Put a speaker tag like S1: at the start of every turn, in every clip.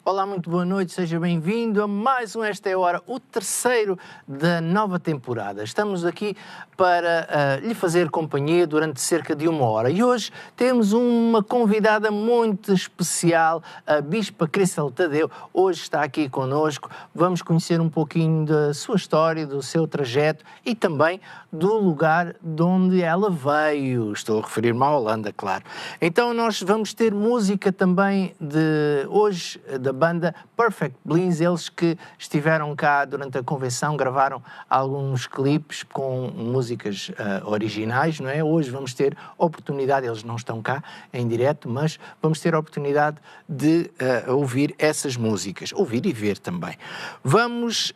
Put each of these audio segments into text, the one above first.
S1: Olá, muito boa noite, seja bem-vindo a mais um Esta é a Hora, o terceiro da nova temporada. Estamos aqui para lhe fazer companhia durante cerca de 1 hora e hoje temos uma convidada muito especial, a Bispa Crystal Tadeu. Hoje está aqui connosco, vamos conhecer um pouquinho da sua história, do seu trajeto e também do lugar de onde ela veio. Estou a referir-me à Holanda, claro. Então nós vamos ter música também de hoje, da banda Perfect Bliss, eles que estiveram cá durante a convenção, gravaram alguns clipes com músicas originais, não é? Hoje vamos ter oportunidade, eles não estão cá em direto, mas vamos ter a oportunidade de ouvir essas músicas, ouvir e ver também. Vamos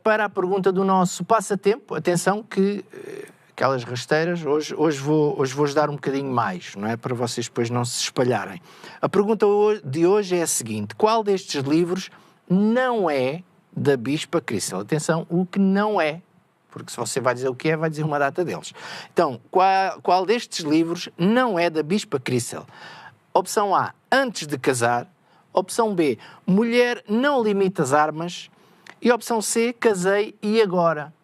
S1: para a pergunta do nosso passatempo. Atenção que aquelas rasteiras, hoje vou-vos dar um bocadinho mais, não é? Para vocês depois não se espalharem. A pergunta de hoje é a seguinte: qual destes livros não é da Bispa Crystal? Atenção, o que não é, porque se você vai dizer o que é, vai dizer uma data deles. Então, qual destes livros não é da Bispa Crystal? Opção A, Antes de Casar. Opção B, Mulher não limita as armas. E opção C, Casei e Agora.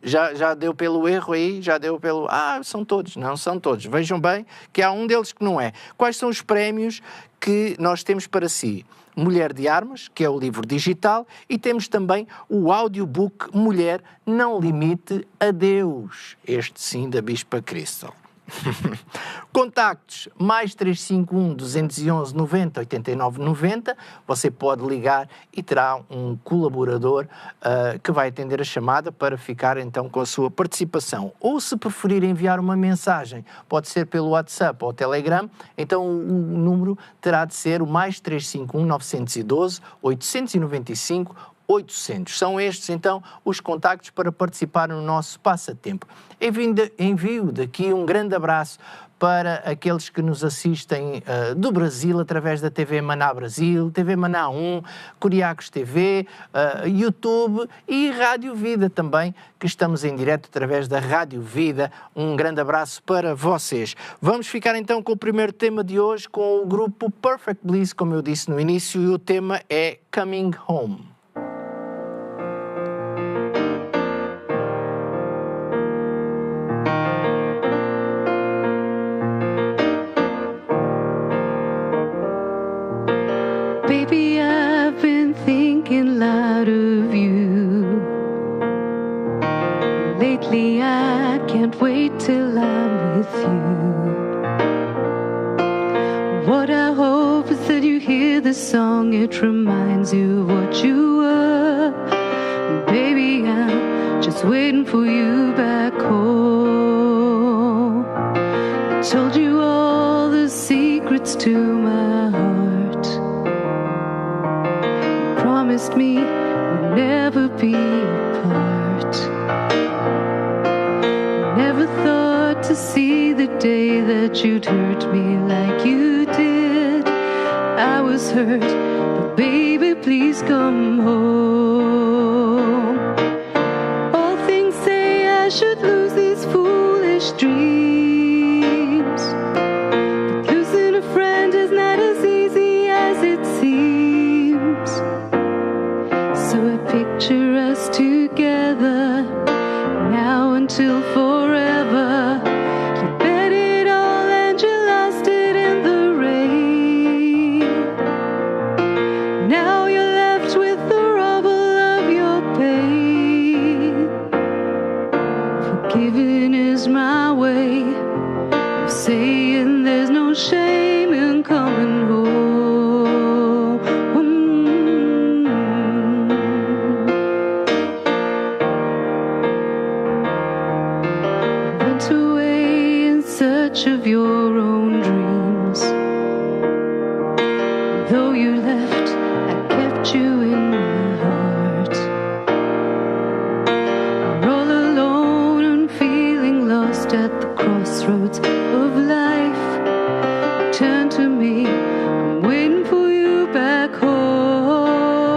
S1: Já deu pelo erro aí? Já deu pelo... são todos. Não são todos. Vejam bem que há um deles que não é. Quais são os prémios que nós temos para si? Mulher de Armas, que é o livro digital, e temos também o audiobook Mulher Não Limite a Deus. Este sim, da Bispa Crystal. Contactos, mais 351 211 90 89 90. Você pode ligar e terá um colaborador que vai atender a chamada para ficar então com a sua participação. Ou se preferir enviar uma mensagem, pode ser pelo WhatsApp ou Telegram, então o número terá de ser o mais 351 912 895 800. São estes, então, os contactos para participar no nosso passatempo. Envio daqui um grande abraço para aqueles que nos assistem do Brasil, através da TV Maná Brasil, TV Maná 1, Curiacos TV, YouTube e Rádio Vida também, que estamos em direto através da Rádio Vida. Um grande abraço para vocês. Vamos ficar então com o primeiro tema de hoje, com o grupo Perfect Bliss, como eu disse no início, e o tema é Coming Home.
S2: Baby, I've been thinking loud of you. Lately, I can't wait till I'm with you. What I hope is that you hear this song, it reminds you of what you were. Baby, I'm just waiting for you back home. I told you all the secrets to my heart. Promised me we'd never be apart. Never thought to see the day that you'd hurt me like you did. I was hurt, but baby, please come home. All things say I should lose these foolish dreams, but losing a friend is not as easy as it seems. So I picture us together, now until forever. You bet it all and you lost it in the rain. Now you're left with the rubble of your pain. Forgiving is my way of saying there's no shame in coming home. Of your own dreams. Though you left, I kept you in my heart. You're all alone and feeling lost at the crossroads of life. Turn to me, I'm waiting for you back home.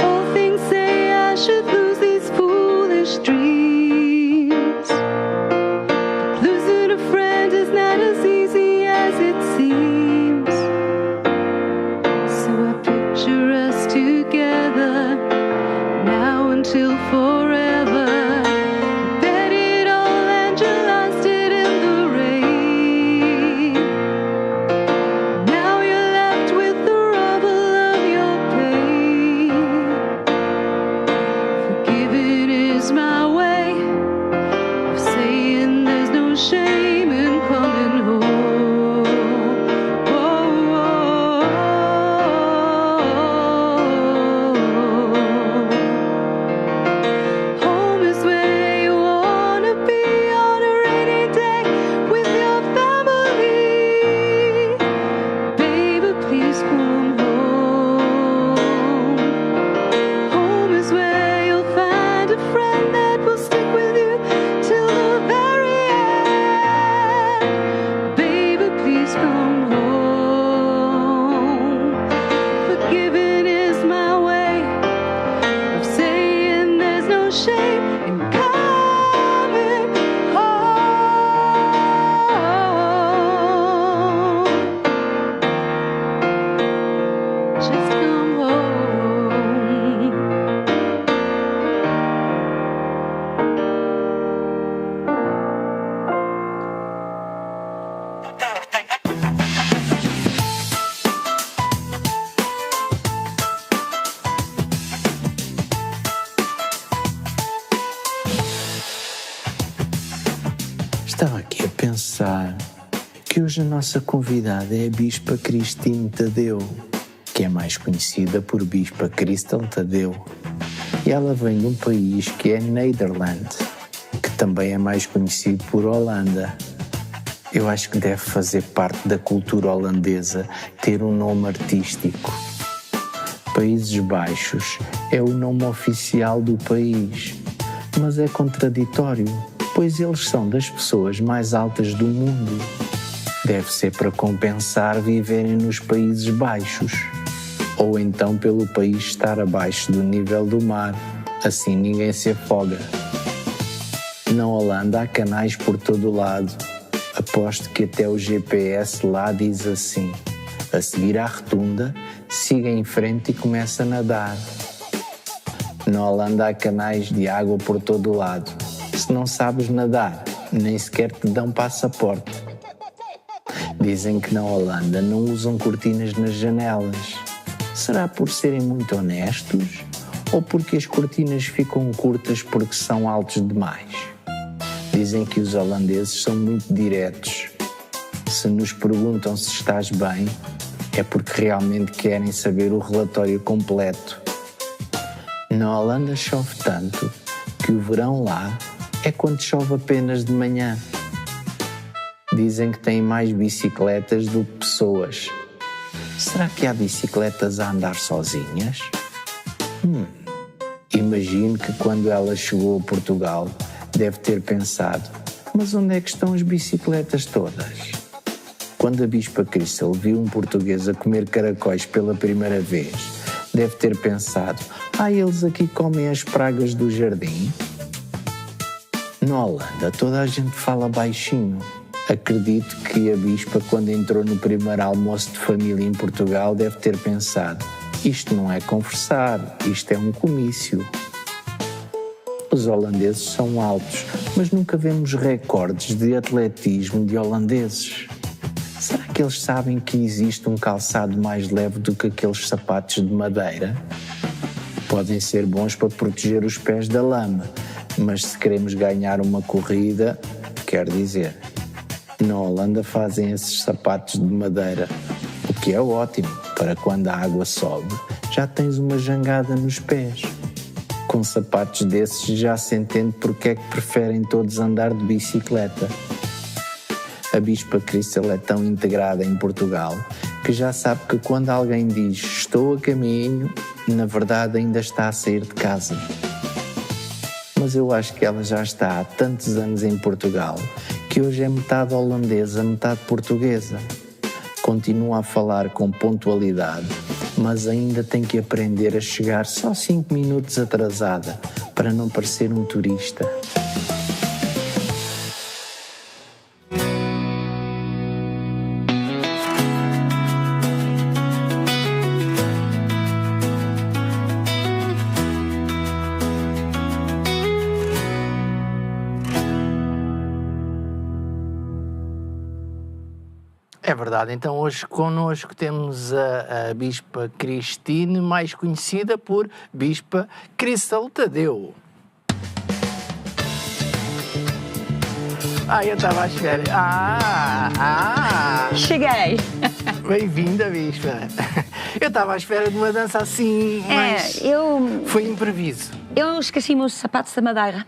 S2: All things say I should lose these foolish dreams. Losing a friend is not as easy as it seems.
S3: Hoje a nossa convidada é a Bispa Cristine Tadeu, que é mais conhecida por Bispa Christel Tadeu. E ela vem de um país que é Nederland, que também é mais conhecido por Holanda. Eu acho que deve fazer parte da cultura holandesa ter um nome artístico. Países Baixos é o nome oficial do país, mas é contraditório, pois eles são das pessoas mais altas do mundo. Deve ser para compensar viverem nos Países Baixos, ou então pelo país estar abaixo do nível do mar, assim ninguém se afoga. Na Holanda há canais por todo o lado. Aposto que até o GPS lá diz assim: a seguir à rotunda, siga em frente e comece a nadar. Na Holanda há canais de água por todo o lado. Se não sabes nadar, nem sequer te dão passaporte. Dizem que na Holanda não usam cortinas nas janelas. Será por serem muito honestos ou porque as cortinas ficam curtas porque são altos demais? Dizem que os holandeses são muito diretos. Se nos perguntam se estás bem, é porque realmente querem saber o relatório completo. Na Holanda chove tanto que o verão lá é quando chove apenas de manhã. Dizem que têm mais bicicletas do que pessoas. Será que há bicicletas a andar sozinhas? Imagino que quando ela chegou a Portugal deve ter pensado: mas onde é que estão as bicicletas todas? Quando a Bispa Christel viu um português a comer caracóis pela primeira vez, deve ter pensado: eles aqui comem as pragas do jardim? Na Holanda toda a gente fala baixinho. Acredito que a Bispa, quando entrou no primeiro almoço de família em Portugal, deve ter pensado: isto não é conversar, isto é um comício. Os holandeses são altos, mas nunca vemos recordes de atletismo de holandeses. Será que eles sabem que existe um calçado mais leve do que aqueles sapatos de madeira? Podem ser bons para proteger os pés da lama, mas se queremos ganhar uma corrida, quer dizer, na Holanda fazem esses sapatos de madeira, o que é ótimo, para quando a água sobe, já tens uma jangada nos pés. Com sapatos desses já se entende porque é que preferem todos andar de bicicleta. A Bispa Christel é tão integrada em Portugal que já sabe que quando alguém diz estou a caminho, na verdade ainda está a sair de casa. Mas eu acho que ela já está há tantos anos em Portugal que hoje é metade holandesa, metade portuguesa. Continua a falar com pontualidade, mas ainda tem que aprender a chegar só 5 minutos atrasada para não parecer um turista.
S1: É verdade, então hoje connosco temos a Bispa Cristine, mais conhecida por Bispa Christel Tadeu. Eu estava à espera.
S4: Cheguei!
S1: Bem-vinda, Bispa. Eu estava à espera de uma dança assim, mas foi impreviso.
S4: Eu esqueci-me os sapatos da madeira.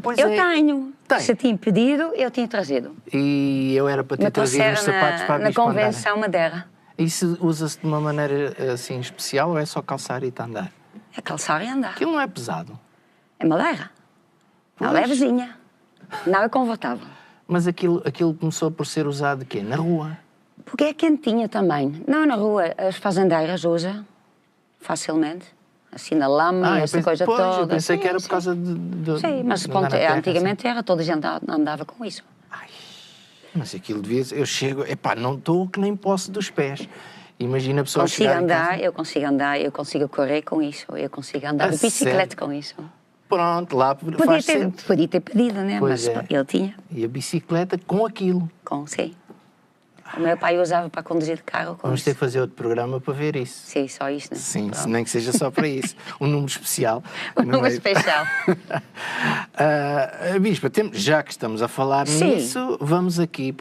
S1: Pois
S4: eu
S1: é.
S4: tenho.
S1: Tem.
S4: Se tinha pedido, eu tinha trazido.
S1: E eu era para ter trazido os sapatos para a
S4: na
S1: Bispa andar.
S4: convenção Madeira.
S1: Isso usa-se de uma maneira assim especial ou é só calçar e andar?
S4: É calçar e andar.
S1: Aquilo não é pesado.
S4: É madeira. É levezinha. Não é confortável.
S1: Mas aquilo começou por ser usado de quê? Na rua?
S4: Porque é quentinha também. Não, na rua as fazendeiras usam facilmente. Assim na lama e essa coisa toda.
S1: Eu pensei que era por causa de
S4: sim, mas antigamente era, toda a gente andava com isso.
S1: Mas aquilo devia ser... Eu chego... não estou que nem posso dos pés. Imagina a pessoa
S4: eu consigo andar, eu consigo correr com isso, eu consigo andar de bicicleta com isso.
S1: Pronto, lá
S4: podia ter pedido, né?
S1: Pois
S4: mas ele tinha.
S1: E a bicicleta com aquilo.
S4: Sim. O meu pai usava para conduzir de carro.
S1: Vamos ter que fazer outro programa para ver isso.
S4: Sim, só isso, né?
S1: Sim, nem que seja só para isso. Um número especial.
S4: Um número especial.
S1: Bispa, já que estamos a falar nisso, vamos aqui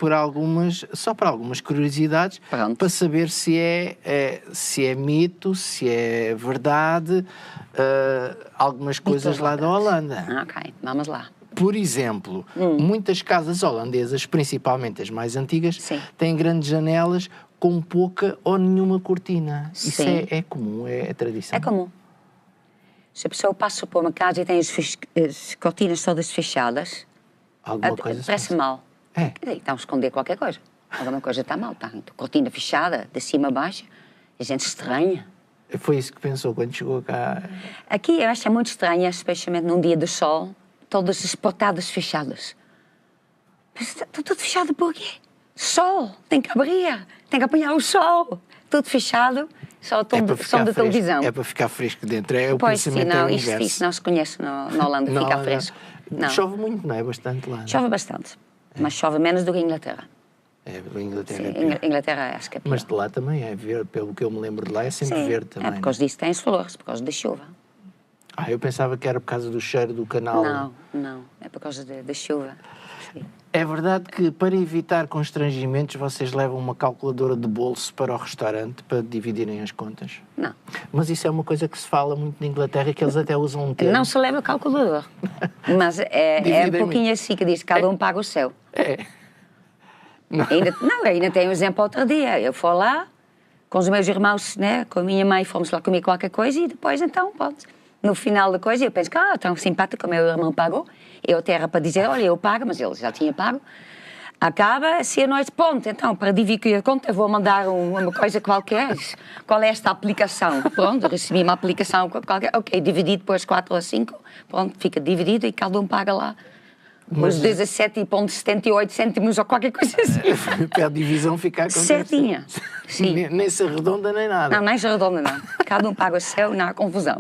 S1: só para algumas curiosidades, para saber se é mito, se é verdade, algumas coisas lá da Holanda.
S4: Ok, vamos lá.
S1: Por exemplo, muitas casas holandesas, principalmente as mais antigas, têm grandes janelas com pouca ou nenhuma cortina. Isso é comum, é tradição?
S4: É comum. Se a pessoa passa por uma casa e tem as cortinas todas fechadas, parece mal. Estão a esconder qualquer coisa. Alguma coisa está mal. Está cortina fechada, de cima a baixo, a gente estranha.
S1: Foi isso que pensou quando chegou cá?
S4: Aqui eu acho muito estranho, especialmente num dia de sol, todas as portadas fechadas. Está tudo fechado por quê? Sol, tem que abrir, tem que apanhar o sol. Tudo fechado, só som da televisão.
S1: É para ficar fresco dentro, é o
S4: pois,
S1: pensamento
S4: sim, não,
S1: é o inverso.
S4: Isso não se conhece na Holanda, ficar fresco. Não.
S1: Chove muito, não é? Bastante lá.
S4: Chove bastante, mas chove menos do que a Inglaterra.
S1: Inglaterra
S4: acho que é pior.
S1: Mas de lá também é verde, pelo que eu me lembro de lá, é sempre verde também.
S4: É por causa disso tem as flores, por causa da chuva.
S1: Eu pensava que era por causa do cheiro do canal.
S4: Não, é por causa da chuva. Sim.
S1: É verdade que para evitar constrangimentos vocês levam uma calculadora de bolso para o restaurante para dividirem as contas?
S4: Não.
S1: Mas isso é uma coisa que se fala muito na Inglaterra, que eles até usam um termo.
S4: Não se leva calculador, mas é um pouquinho assim que diz que cada um paga o seu. Ainda tem um exemplo outro dia. Eu fui lá com os meus irmãos, né, com a minha mãe, fomos lá comer qualquer coisa e depois então, pronto. No final da coisa, eu penso que, tão simpático, o meu irmão pagou. Eu até era para dizer, olha, eu pago, mas ele já tinha pago. Acaba, se a noite, ponto, então, para dividir a conta, eu vou mandar uma coisa qualquer. Qual é esta aplicação? Pronto, recebi uma aplicação qualquer, ok, dividi depois 4 ou 5, pronto, fica dividido e cada um paga lá. Os 17,78 cêntimos ou qualquer coisa assim.
S1: Para a divisão ficar com
S4: certinha. Sim.
S1: Nem se arredonda nem nada.
S4: Não, nem se arredonda não. Cada um paga o seu, não há confusão.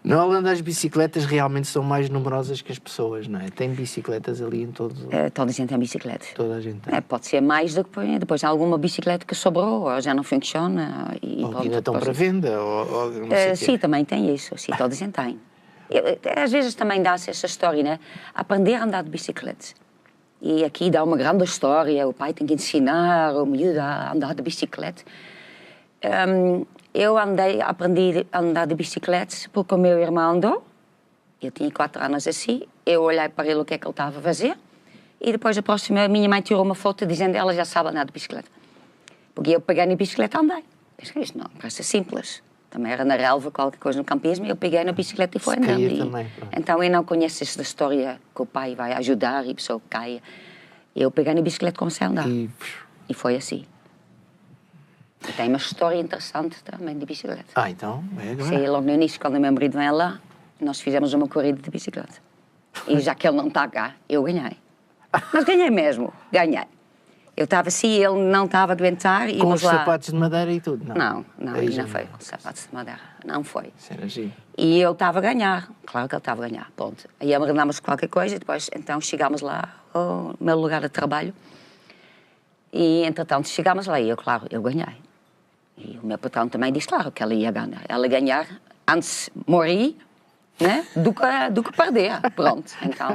S1: Na Holanda as bicicletas realmente são mais numerosas que as pessoas, não é? Tem bicicletas ali em todo...
S4: Toda a gente tem bicicleta.
S1: Toda a gente tem.
S4: Pode ser mais do que depois há alguma bicicleta que sobrou ou já não funciona.
S1: Ou ainda estão para venda. Ou não sei
S4: sim, também tem isso. Sim, toda a gente tem. Às vezes também dá-se essa história, né? Aprender a andar de bicicleta. E aqui dá uma grande história, o pai tem que ensinar o miúdo a andar de bicicleta. Eu aprendi a andar de bicicleta porque o meu irmão andou, eu tinha 4 anos assim, eu olhei para ele o que é que ele estava a fazer e depois a minha mãe tirou uma foto dizendo que ela já sabe andar de bicicleta. Porque eu peguei na bicicleta e andei. Pensei, isto não, parece simples. Também era na relva, qualquer coisa no campismo, e eu peguei na bicicleta e fui andando. Então eu não conheço esta história que o pai vai ajudar e a pessoa caia. Eu peguei na bicicleta e comecei a andar. E foi assim. E tem uma história interessante também de bicicleta.
S1: Então,
S4: Sim, logo no início, quando o meu marido vem lá, nós fizemos uma corrida de bicicleta. E já que ele não está cá, eu ganhei. Mas ganhei mesmo, ganhei. Eu estava assim, ele não estava a aguentar.
S1: Com os sapatos de madeira e tudo?
S4: Não foi com sapatos de madeira. Não foi.
S1: Será assim?
S4: E eu estava a ganhar. Claro que ele estava a ganhar. Pronto. Aí amarrámos qualquer coisa e depois, então, chegámos lá ao meu lugar de trabalho. E, entretanto, chegámos lá e eu, claro, eu ganhei. E o meu patrão também disse, claro, que ela ia ganhar. Ela ganhar, antes morrer, né, do que perder. Pronto, então.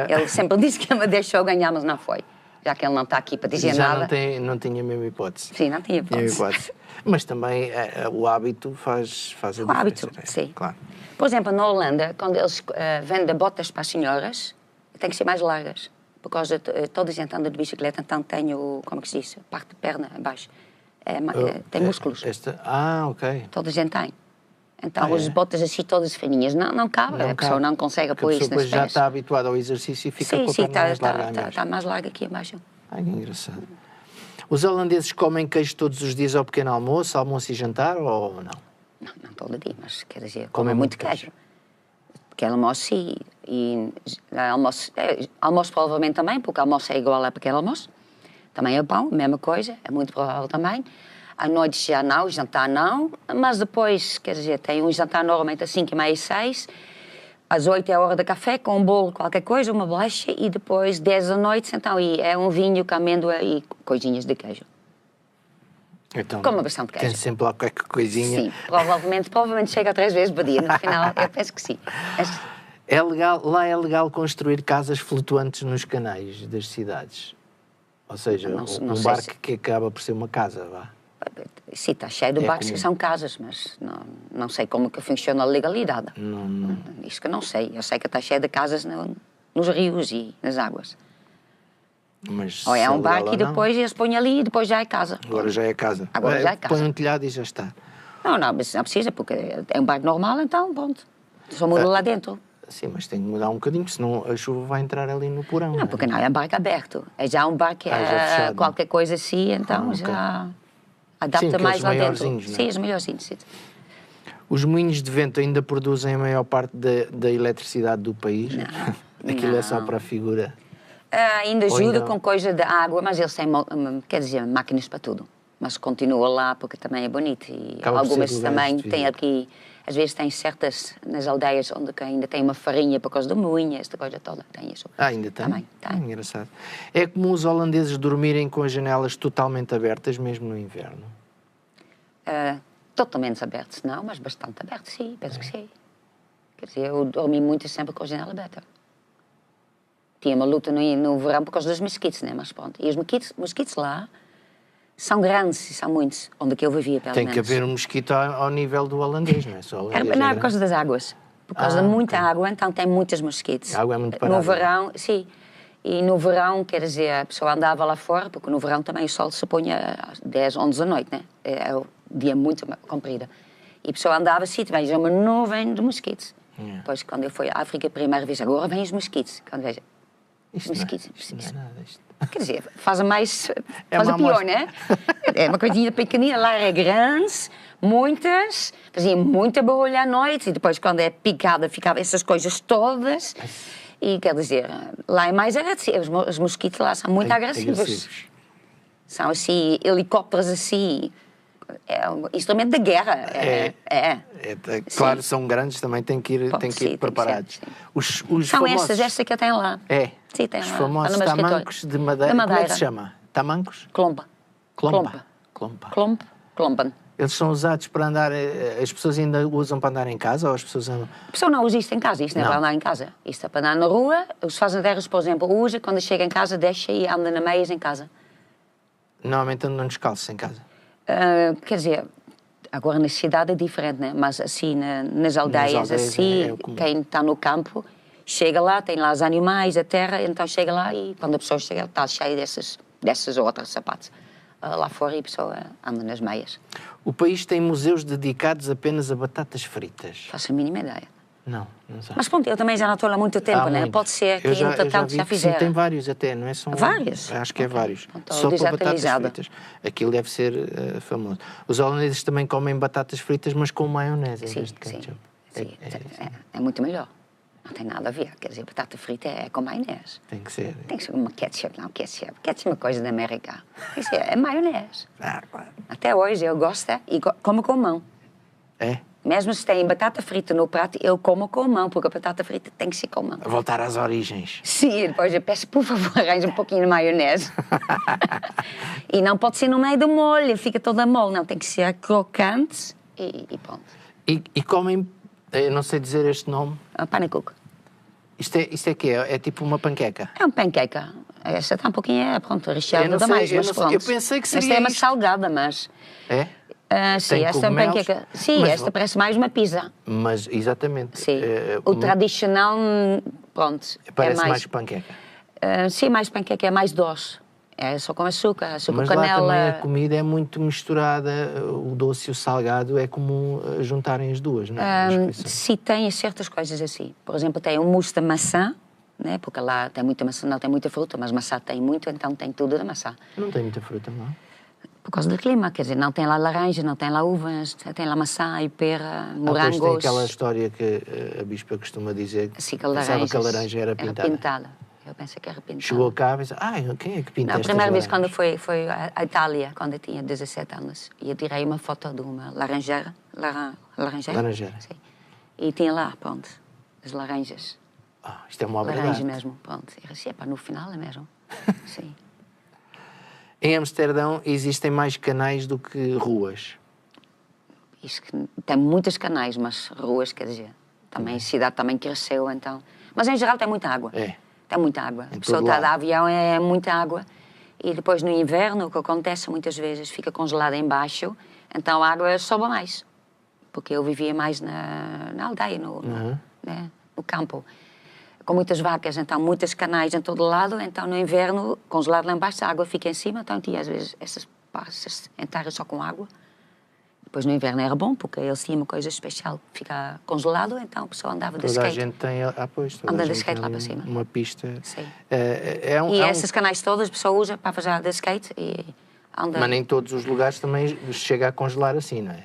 S4: Ele sempre disse que me deixou ganhar, mas não foi. Já que ele não está aqui para dizer nada.
S1: Não tinha a mesma hipótese.
S4: Sim, não tinha hipótese.
S1: Mas também o hábito faz a diferença.
S4: O hábito, sim.
S1: Claro.
S4: Por exemplo, na Holanda, quando eles vendem botas para as senhoras, têm que ser mais largas. Por causa de toda a gente anda de bicicleta, então tem como é que se diz? A parte de perna abaixo. Tem músculos.
S1: Ok.
S4: Toda a gente tem. Então, as botas assim todas fininhas não cabem, a pessoa não consegue pôr isso nas pés.
S1: Já está habituada ao exercício e fica com a perna mais larga.
S4: Está mais larga aqui abaixo.
S1: Que engraçado. Os holandeses comem queijo todos os dias ao pequeno almoço e jantar ou não?
S4: Não todo dia, mas quer dizer, comem muito queijo. Pequeno almoço e almoço provavelmente também, porque almoço é igual a pequeno almoço. Também é pão, mesma coisa, é muito provável também. À noite já não, jantar não, mas depois, quer dizer, tem um jantar normalmente às 5h30, 6h, às 8 é a hora do café, com um bolo, qualquer coisa, uma bolacha, e depois 10 da noite, então, e é um vinho com amêndoa e coisinhas de queijo.
S1: Então,
S4: Como bastante queijo.
S1: tem sempre lá qualquer coisinha.
S4: Sim, provavelmente chega a 3 vezes por dia, no final, eu penso que sim.
S1: É legal, lá é legal construir casas flutuantes nos canais das cidades. Ou seja,
S4: Não
S1: um
S4: sei
S1: barco que acaba por ser uma casa, vá.
S4: Sim, está cheio de barcos que são casas, mas não sei como que funciona a legalidade. Isso que eu não sei. Eu sei que está cheio de casas nos rios e nas águas.
S1: Mas
S4: Ou é um barco e
S1: não.
S4: depois eles põem ali e depois já é casa.
S1: Agora já é casa.
S4: Agora já é casa.
S1: Põe um telhado e já está.
S4: Não precisa, porque é um barco normal, então, pronto. Só muda lá dentro.
S1: Sim, mas tem que mudar um bocadinho, senão a chuva vai entrar ali no porão.
S4: Não, porque não é um barco aberto. É já um barco,
S1: já fechado.
S4: qualquer coisa assim, então
S1: ok.
S4: já adapta
S1: Sim,
S4: mais lá dentro.
S1: maiorzinhos, não é?
S4: Sim, os maiorzinhos, sim.
S1: Os moinhos de vento ainda produzem a maior parte da eletricidade do país?
S4: Não.
S1: Aquilo é só
S4: Não.
S1: para a figura.
S4: Ainda
S1: Ou
S4: ajuda
S1: ainda-
S4: com coisa de água, mas eles têm, quer dizer, máquinas para tudo. Mas continua lá porque também é bonito. E
S1: Acaba por ser
S4: algumas
S1: lugares
S4: também
S1: de
S4: têm
S1: visita.
S4: aqui, às vezes tem certas nas aldeias onde que ainda tem uma farinha por causa do moinho, esta coisa toda, tem isso.
S1: Ainda tem?
S4: Também, tem.
S1: Engraçado. É comum os holandeses dormirem com as janelas totalmente abertas, mesmo no inverno?
S4: Totalmente abertos, não, mas bastante abertos, sim, penso que sim. Quer dizer, eu dormi muito sempre com a janela aberta. Tinha uma luta no verão por causa dos mosquitos, né? Mas pronto. E os mosquitos lá são grandes, e são muitos, onde que eu vivia, pelo
S1: Tem
S4: menos.
S1: que haver um mosquito ao nível do holandês, não é só o holandês?
S4: Não, é
S1: grande.
S4: por causa das águas. Por causa de muita
S1: ok.
S4: água, então tem muitos mosquitos.
S1: A água é muito parada.
S4: No verão, sim. E no verão, quer dizer, a pessoa andava lá fora, porque no verão também o sol se punha às 10, 11 da noite, né? É o dia muito comprido. E a pessoa andava assim, veja uma nuvem de mosquitos. Depois, quando eu fui à África a primeira vez, agora vêm os mosquitos. Quando veja,
S1: Isto
S4: mosquitos.
S1: Não é nada. Isto.
S4: Quer dizer, faz a mais.
S1: É
S4: Faz
S1: uma
S4: a pior,
S1: amostra.
S4: né? É uma coisinha pequenina, lá é grandes, muitas, fazia muita barulho à noite e depois, quando é picada, ficava essas coisas todas. E quer dizer, lá é mais agressivo. Os mosquitos lá são muito agressivos. São assim, helicópteros assim. É um instrumento de guerra.
S1: Claro, são grandes, também têm que ir,
S4: Pô,
S1: têm que
S4: sim,
S1: ir preparados.
S4: tem que
S1: Os
S4: São
S1: famosos,
S4: esta que eu tenho lá.
S1: É.
S4: Sim, tem
S1: Os
S4: lá.
S1: famosos
S4: Lá no meu escritório.
S1: tamancos de madeira.
S4: De
S1: Como é que
S4: madeira.
S1: se chama? Tamancos?
S4: Clompa.
S1: Clompa.
S4: Clompan.
S1: Eles são usados para andar. As pessoas ainda usam para andar em casa ou as pessoas andam.
S4: A pessoa não usa isto em casa, isto não é
S1: Não.
S4: para andar em casa. Isto é para andar na rua. Os fazendeiros, por exemplo, usa, quando chega em casa, deixa e anda na meias em casa.
S1: Normalmente andam descalços em casa.
S4: Quer dizer, agora na cidade é diferente, né? Mas assim, nas aldeias, assim,
S1: é o comum.
S4: quem está no campo, chega lá, tem lá os animais, a terra, então chega lá e quando a pessoa chega, está cheia dessas outras sapatos. Lá fora e a pessoa anda nas meias.
S1: O país tem museus dedicados apenas a batatas fritas.
S4: Faço a mínima ideia.
S1: Não sabe.
S4: Mas pronto, eu também já não estou lá há muito tempo,
S1: Há
S4: né?
S1: muitos.
S4: Pode ser que
S1: Eu já
S4: entretanto
S1: vi
S4: já
S1: que
S4: fizeram.
S1: Sim, tem vários até, não é só um.
S4: Vários?
S1: Acho que é
S4: Ok.
S1: vários.
S4: Então,
S1: Só para batatas
S4: desatualizada.
S1: fritas. Aquilo deve ser famoso. Os holandeses também comem batatas fritas, mas com maionese em
S4: Sim,
S1: vez de
S4: sim.
S1: ketchup.
S4: Sim, é muito melhor. Não tem nada a ver. Quer dizer, batata frita é com maionese.
S1: Tem que ser.
S4: Tem que ser uma ketchup, não ketchup. Ketchup é uma coisa da América. Tem que ser, é maionese.
S1: Claro.
S4: Até hoje eu gosto e como com a mão.
S1: É?
S4: Mesmo se tem batata frita no prato, eu como com a mão, porque a batata frita tem que ser com a mão.
S1: Voltar às origens.
S4: Sim, e depois eu peço, por favor, arranje um pouquinho de maionese. E não pode ser no meio do molho, fica toda mole. Não, tem que ser crocante e pronto.
S1: E comem, eu não sei dizer este nome.
S4: Panacuco.
S1: Isto é que é? É tipo uma panqueca.
S4: É um panqueca. Essa está um pouquinho, pronto,
S1: Eu
S4: recheada
S1: não
S4: de
S1: sei,
S4: mais,
S1: eu
S4: mas
S1: não sei.
S4: pronto.
S1: Eu pensei que seria
S4: Esta é mais
S1: isto.
S4: salgada, mas...
S1: É?
S4: Sim,
S1: Tem
S4: esta é uma
S1: cogumelos?
S4: panqueca. Sim,
S1: Mas
S4: esta parece mais uma pizza.
S1: Mas, exatamente.
S4: Sim. O tradicional, pronto,
S1: Parece
S4: é
S1: mais panqueca.
S4: sim, mais panqueca, é mais doce. É só com açúcar
S1: Mas lá também a
S4: canela.
S1: comida é muito misturada, o doce e o salgado é comum juntarem as duas, não é? Nas refeições.
S4: Sim, tem certas coisas assim. Por exemplo, tem um mousse de maçã, né? Porque lá tem muita maçã, não tem muita fruta, mas maçã tem muito, então tem tudo da maçã.
S1: Não tem muita fruta, não?
S4: Por causa do clima, quer dizer, não tem lá laranja, não tem lá uvas, tem lá maçã e pera, morangos.
S1: Depois tem aquela história que a bispa costuma dizer,
S4: Assim, que
S1: pensava que a laranja era pintada.
S4: Eu pensei que era pintada.
S1: Chegou cá e disse, quem é que pinta
S4: Não, a
S1: estas
S4: primeira vez
S1: laranjas?
S4: quando foi à Itália, quando eu tinha 17 anos, e eu tirei uma foto de uma laranjeira. Laranjeira?
S1: Laranjeira.
S4: Sim. E tinha lá, pronto, as laranjas.
S1: Isto é uma obra de
S4: Laranja
S1: arte.
S4: mesmo, pronto. Era assim, no final é mesmo. Sim.
S1: Em Amsterdão existem mais canais do que ruas.
S4: Isto que tem muitos canais, mas ruas, quer dizer, também a cidade também cresceu, então. Mas em geral tem muita água.
S1: É.
S4: Tem muita água.
S1: Em
S4: A pessoa
S1: todo
S4: está de
S1: lado.
S4: avião, é muita água. E depois no inverno, o que acontece muitas vezes, fica congelada em baixo, então a água sobe mais. Porque eu vivia mais na aldeia, né, no campo. Com muitas vacas, então muitos canais em todo lado, então no inverno, congelado lá embaixo, a água fica em cima, então tinha às vezes essas partes enterras só com água. Depois no inverno era bom, porque eles tinham uma coisa especial, fica congelado, então a pessoa andava de
S1: Toda a
S4: skate.
S1: gente tem... pois, toda
S4: Anda
S1: a
S4: de
S1: gente
S4: skate
S1: tem
S4: lá
S1: ali
S4: para cima.
S1: uma pista.
S4: Sim.
S1: É
S4: E esses canais todos a pessoa usa para fazer de skate e anda...
S1: Mas nem todos os lugares também chega a congelar assim, não é?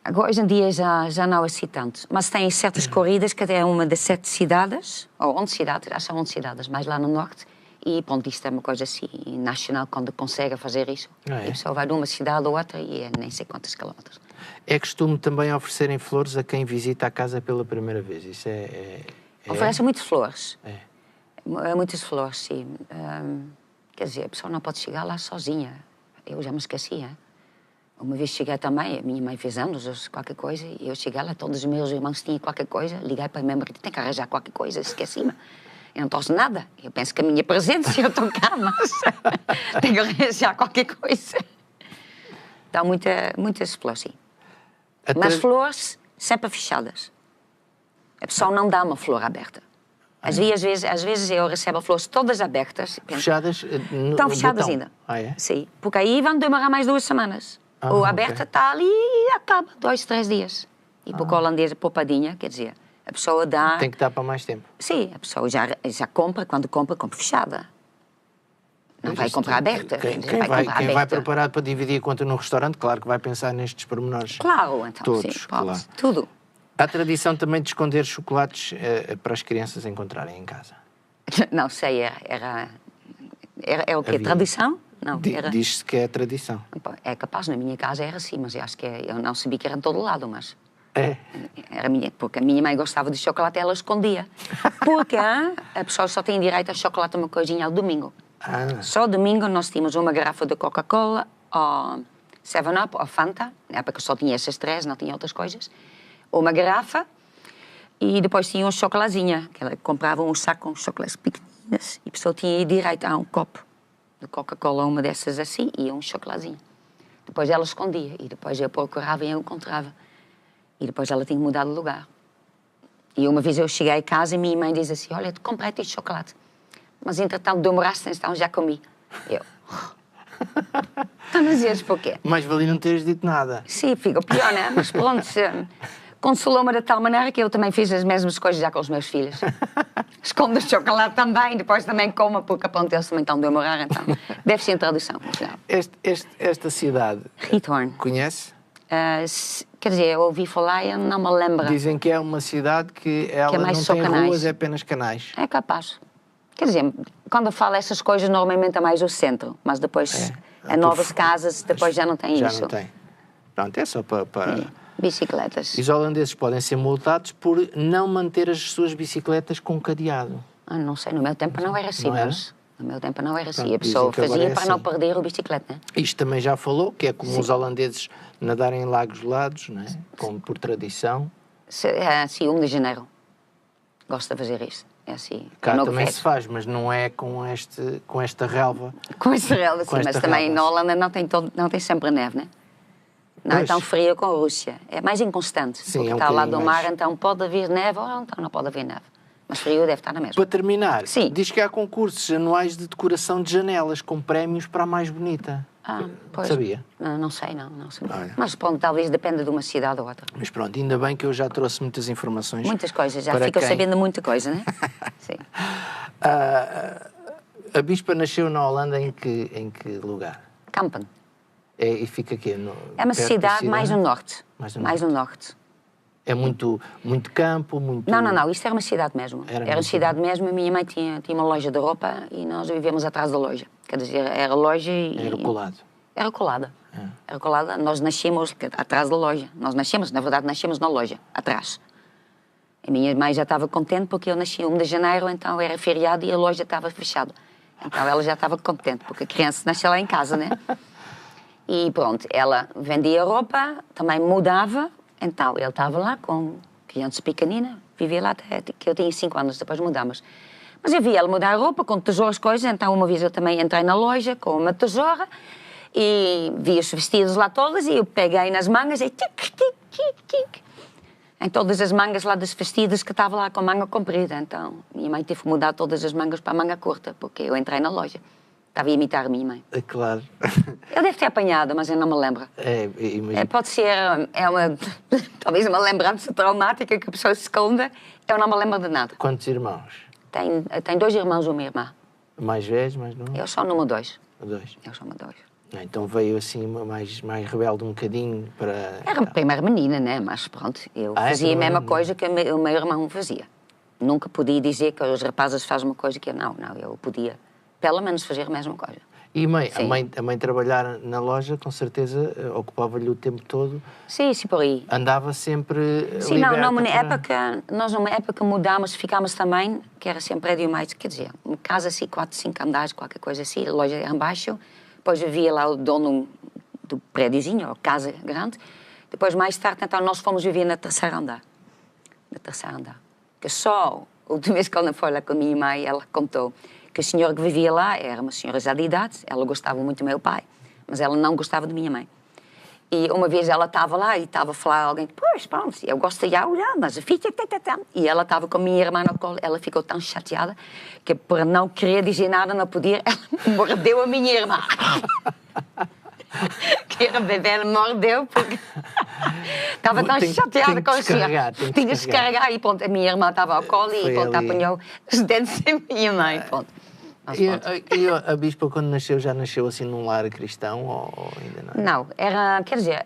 S4: Agora, hoje em dia já não assim tanto, mas tem certas corridas, que é uma das 7 cidades, ou 11 cidades, acho que são 11 cidades, mais lá no norte, e pronto, isto é uma coisa assim, nacional, quando consegue fazer isso.
S1: Ah, é?
S4: E a pessoa vai de uma cidade ou outra e é nem sei quantos quilómetros.
S1: É costume também oferecerem flores a quem visita a casa pela primeira vez. Isso
S4: Oferecem muitas flores.
S1: É.
S4: Muitas flores, sim. Quer dizer, a pessoa não pode chegar lá sozinha. Eu já me esqueci, hein? Uma vez cheguei também, a minha mãe fez anos, ou qualquer coisa, e eu cheguei lá, todos os meus irmãos tinham qualquer coisa, liguei para a minha marido, tem que arranjar qualquer coisa, esqueci-me. Eu não trouxe nada. Eu penso que a minha presença, eu estou cá, mas tenho que arranjar qualquer coisa. Dá muitas flores, sim. Mas flores sempre fechadas. A pessoa não dá uma flor aberta. Às vezes eu recebo flores todas abertas.
S1: Fechadas?
S4: Estão fechadas
S1: botão.
S4: ainda.
S1: É?
S4: Sim, porque aí vão demorar mais 2 semanas. O aberta está ali e acaba 2, 3 dias. E porque a holandesa poupadinha, quer dizer, a pessoa dá...
S1: Tem que dar para mais tempo.
S4: Sim, a pessoa já compra, quando compra fechada. Não vai comprar aberta.
S1: Quem
S4: comprar
S1: vai
S4: aberta.
S1: preparado para dividir a conta no restaurante, claro que vai pensar nestes pormenores.
S4: Claro, então,
S1: Todos,
S4: sim, pode,
S1: claro.
S4: tudo.
S1: Há tradição também de esconder chocolates para as crianças encontrarem em casa.
S4: Não sei, era o quê?
S1: Havia.
S4: Tradição? Não, era...
S1: Diz-se que é tradição.
S4: É capaz, na minha casa era assim, mas eu acho que eu não sabia que era em todo lado, mas...
S1: É?
S4: Porque a minha mãe gostava de chocolate e ela escondia. Porque a pessoa só tem direito a chocolate uma coisinha ao domingo. Só domingo nós tínhamos uma garrafa de Coca-Cola, ou 7-Up, ou Fanta, porque só tinha essas 3, não tinha outras coisas. Uma garrafa e depois tinha um chocolatinho, que ela comprava um saco com chocolates pequeninos e a pessoa tinha direito a um copo de Coca-Cola, uma dessas assim, e um chocolatinho. Depois ela escondia e depois eu procurava e eu encontrava. E depois ela tinha mudado de lugar. E uma vez eu cheguei a casa e minha mãe diz assim, olha, tu comprei-te este chocolate. Mas entretanto demoraste, então já comi. Eu... Então, mas dizes porquê?
S1: Mais valia não teres dito nada.
S4: Sim, fica pior, né? Mas pronto, consolou-me de tal maneira que eu também fiz as mesmas coisas já com os meus filhos. Escondo o chocolate também, depois também como, porque pronto, eles também estão a demorar, então deve ser introdução.
S1: Esta cidade,
S4: Return.
S1: conhece?
S4: Quer dizer, eu ouvi falar e não me lembro.
S1: Dizem que é uma cidade que ela
S4: mais
S1: não
S4: só
S1: tem
S4: canais.
S1: ruas, é apenas canais.
S4: É capaz. Quer dizer, quando eu falo essas coisas, normalmente é mais o centro, mas depois novas casas, depois já não tem
S1: já
S4: isso.
S1: Já não tem. Pronto, é só para...
S4: Bicicletas.
S1: E os holandeses podem ser multados por não manter as suas bicicletas com cadeado.
S4: Não sei, no meu tempo não era assim,
S1: Não era?
S4: mas no meu tempo não era assim.
S1: Pronto,
S4: A pessoa
S1: dizem que agora
S4: fazia
S1: é
S4: para não
S1: assim.
S4: perder o bicicleta, né?
S1: Isto também já falou, que é como os holandeses nadarem em lagos gelados, não é? Como por tradição.
S4: É assim, 1 de janeiro. Gosto de fazer isso. É assim.
S1: Cá
S4: eu não
S1: também
S4: faço.
S1: se faz, mas não é com esta relva.
S4: Com esse relva, sim,
S1: esta
S4: mas também
S1: relva.
S4: na Holanda não tem sempre neve, né? Não é
S1: Pois.
S4: tão frio como a Rússia. É mais inconstante.
S1: Sim,
S4: porque
S1: é um
S4: está ao lado do
S1: bocadinho
S4: mar,
S1: mais.
S4: então pode haver neve ou então não pode haver neve. Mas frio deve estar na mesma.
S1: Para terminar,
S4: Sim.
S1: diz que há concursos anuais de decoração de janelas com prémios para a mais bonita.
S4: Pois.
S1: Sabia?
S4: Não sei, não sabia.
S1: Olha.
S4: Mas pronto, talvez dependa de uma cidade ou outra.
S1: Mas pronto, ainda bem que eu já trouxe muitas informações.
S4: Muitas coisas, já
S1: para
S4: ficam
S1: quem-
S4: sabendo muita coisa, né? Sim.
S1: A Bispa nasceu na Holanda em que lugar?
S4: Kampen.
S1: E fica aqui?
S4: É uma cidade mais no norte.
S1: Mais no
S4: Mais no norte.
S1: É muito campo, muito...
S4: Não, isto era uma cidade mesmo.
S1: Era
S4: Era
S1: uma
S4: uma cidade mesmo. A minha mãe tinha uma loja de roupa e nós vivemos atrás da loja. Quer dizer, era loja e...
S1: Era colado.
S4: Era colada. Era colada. Nós nascemos atrás da loja. Nós nascemos, na verdade, nascemos na loja, atrás. A minha mãe já estava contente porque eu nasci 1 de janeiro, então era feriado e a loja estava fechada. Então ela já estava contente, porque a criança nasce lá em casa, né? E pronto, ela vendia roupa, também mudava, então ele estava lá com criança pequenina, vivia lá até que eu tinha 5 anos, depois mudamos. Mas eu vi ela mudar a roupa com tesouras, coisas, então uma vez eu também entrei na loja com uma tesoura e vi os vestidos lá todos e eu peguei nas mangas e tic, tic, tic, tic. Em todas as mangas lá dos vestidos que estava lá com manga comprida. Então, minha mãe teve que mudar todas as mangas para a manga curta, porque eu entrei na loja. Estava a imitar a minha mãe.
S1: É claro.
S4: Eu devo ter apanhado, mas eu não me lembro. Pode ser, talvez uma lembrança traumática que a pessoa se esconda. Eu não me lembro de nada.
S1: Quantos irmãos?
S4: Tem 2 irmãos e uma irmã.
S1: Mais velhos, mais novos?
S4: Eu sou número 2.
S1: 2.
S4: Eu sou número 2.
S1: Então veio assim mais rebelde um bocadinho para...
S4: Era a primeira menina, né? Mas pronto, eu fazia a mesma coisa que o meu irmão fazia. Nunca podia dizer que os rapazes fazem uma coisa que eu não. Eu podia, pelo menos, fazer a mesma coisa.
S1: E a mãe trabalhar na loja, com certeza, ocupava-lhe o tempo todo.
S4: Sim, por aí.
S1: Andava sempre
S4: sim, nós numa época mudámos, ficámos também, que era sempre prédio mais, quer dizer, uma casa assim, 4, 5 andares, qualquer coisa assim, a loja era embaixo. Depois havia lá o dono do prédiozinho, ou casa grande. Depois, mais tarde, então, nós fomos viver na terceira andar. Na terceira andar. Que só, a última vez que ela foi lá com a minha mãe, ela contou que a senhora que vivia lá era uma senhora já de idade, ela gostava muito do meu pai, mas ela não gostava de minha mãe. E uma vez ela estava lá e estava a falar a alguém, pois, pronto, eu gosto de olhar, mas a filha... E ela estava com a minha irmã no colo, ela ficou tão chateada que por não querer dizer nada, não podia, ela mordeu a minha irmã. Que era bebê, ela mordeu porque estava tão chateada com a senhora. Tinha que descarregar e pronto, a minha irmã estava ao colo e pronto, apanhou os dentes da minha mãe, pronto.
S1: E a Bispa, quando nasceu, já nasceu assim num lar cristão ou ainda não?
S4: Não, era, quer dizer,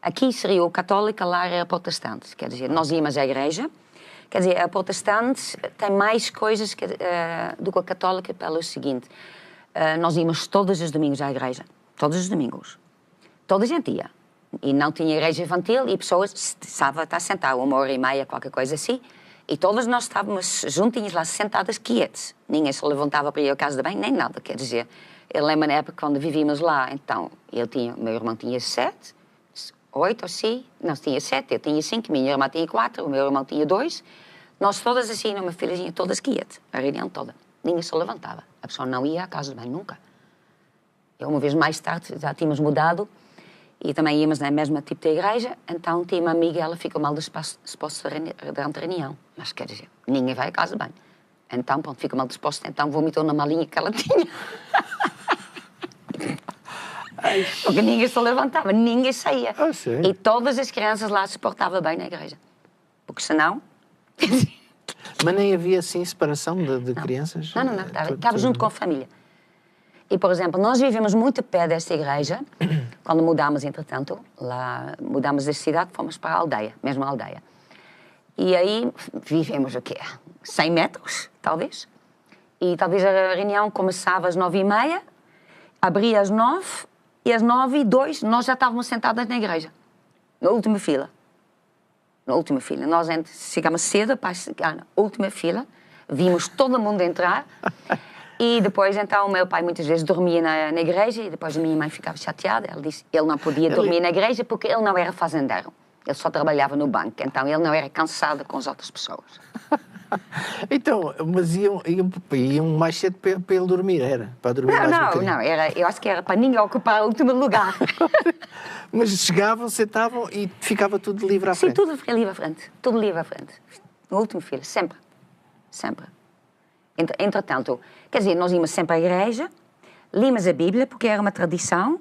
S4: aqui seria o católico, lá era protestante. Quer dizer, nós íamos à igreja. Quer dizer, a protestante tem mais coisas do que a católica pelo seguinte. Nós íamos todos os domingos à igreja. Todos os domingos. Toda a gente ia. E não tinha igreja infantil e pessoas estavam a sentar 1h30, qualquer coisa assim. E todos nós estávamos juntinhos lá, sentadas, quietos. Ninguém se levantava para ir à casa de banho, nem nada. Quer dizer, eu lembro na época quando vivíamos lá, então, meu irmão tinha 7, 8 ou assim, não, tinha 7, eu tinha 5, minha irmã tinha 4, o meu irmão tinha 2. Nós todas assim, uma filhazinha, todas quietas, a reunião toda. Ninguém se levantava. A pessoa não ia à casa de banho, nunca. Eu, uma vez mais tarde, já tínhamos mudado e também íamos na mesma tipo de igreja, então tinha uma amiga, ela ficou mal disposta durante a reunião. Mas quer dizer, ninguém vai à casa de banho. Então, pronto, fica mal disposta, então vomitou na malinha que ela tinha. Porque ninguém se levantava, ninguém saía. E todas as crianças lá se portavam bem na igreja. Porque senão...
S1: Mas nem havia assim separação de crianças?
S4: Não. Estava junto com a família. E, por exemplo, nós vivemos muito perto desta igreja. Quando mudámos, entretanto, lá mudámos da cidade, fomos para a aldeia, mesmo a aldeia. E aí vivemos o quê? 100 metros, talvez. E talvez a reunião começava às 9h30, abria às 9 e às 9h02 nós já estávamos sentadas na igreja, na última fila. Na última fila. Nós chegámos cedo para chegar na última fila, vimos todo mundo entrar. E depois, então, o meu pai muitas vezes dormia na igreja e depois a minha mãe ficava chateada. Ela disse que ele não podia dormir na igreja porque ele não era fazendeiro. Ele só trabalhava no banco, então ele não era cansado com as outras pessoas.
S1: Então, mas iam mais cedo para ele dormir, era? Para dormir mais um bocadinho?
S4: Não, eu acho que era para ninguém ocupar o último lugar.
S1: Mas chegavam, sentavam e ficava tudo livre à frente?
S4: Sim, tudo livre à frente. Tudo livre à frente. No último fila, sempre. Sempre. Entretanto, quer dizer, nós íamos sempre à igreja, líamos a Bíblia, porque era uma tradição,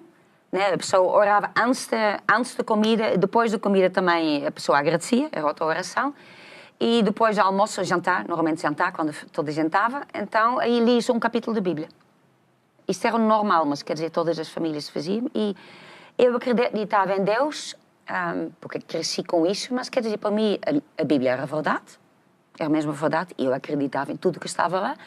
S4: né? A pessoa orava antes da comida, depois da comida também a pessoa agradecia, era outra oração, e depois do almoço, jantar, normalmente jantar, quando toda jantava, então aí lia-se um capítulo da Bíblia. Isso era normal, mas quer dizer, todas as famílias faziam, e eu acreditava em Deus, porque cresci com isso, mas quer dizer, para mim a Bíblia era verdade, era mesmo verdade, e eu acreditava em tudo que estava lá.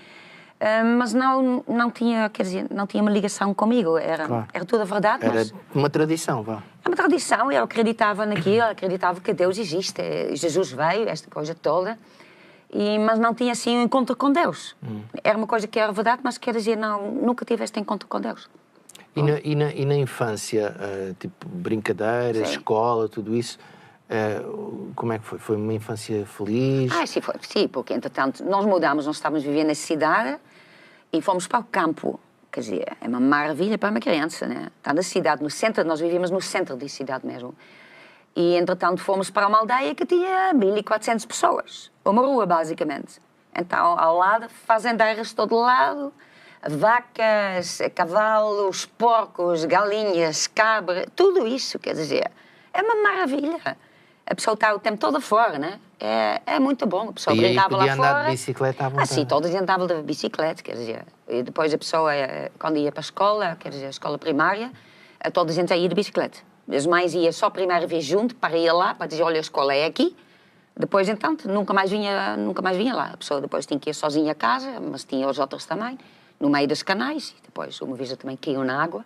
S4: Mas não tinha, quer dizer, não tinha uma ligação comigo, era tudo a verdade.
S1: Era uma tradição, vá.
S4: É uma tradição, eu acreditava naquilo, acreditava que Deus existe, Jesus veio, esta coisa toda, mas não tinha assim um encontro com Deus. Era uma coisa que era verdade, mas quer dizer, nunca tive este encontro com Deus.
S1: E na infância, tipo, brincadeiras, escola, tudo isso, como é que foi? Foi uma infância feliz?
S4: Sim, porque entretanto nós mudámos, nós estávamos vivendo na cidade e fomos para o campo. Quer dizer, é uma maravilha para uma criança, né? Está na cidade, no centro, nós vivíamos no centro da cidade mesmo. E, entretanto, fomos para uma aldeia que tinha 1.400 pessoas. Uma rua, basicamente. Então, ao lado, fazendeiras de todo lado, vacas, cavalos, porcos, galinhas, cabras, tudo isso, quer dizer, é uma maravilha. A pessoa está o tempo todo fora, né? É muito bom. A pessoa brincava lá fora. E
S1: andar de bicicleta à vontade?
S4: Sim, toda a gente andava de bicicleta, quer dizer. E depois a pessoa, quando ia para a escola, quer dizer, a escola primária, toda a gente ia de bicicleta. As mães iam só a primeira vez junto, para ir lá, para dizer, olha, a escola é aqui. Depois, então, nunca mais vinha lá. A pessoa depois tinha que ir sozinha a casa, mas tinha os outros também, no meio dos canais. E depois, uma vez eu também caiu na água.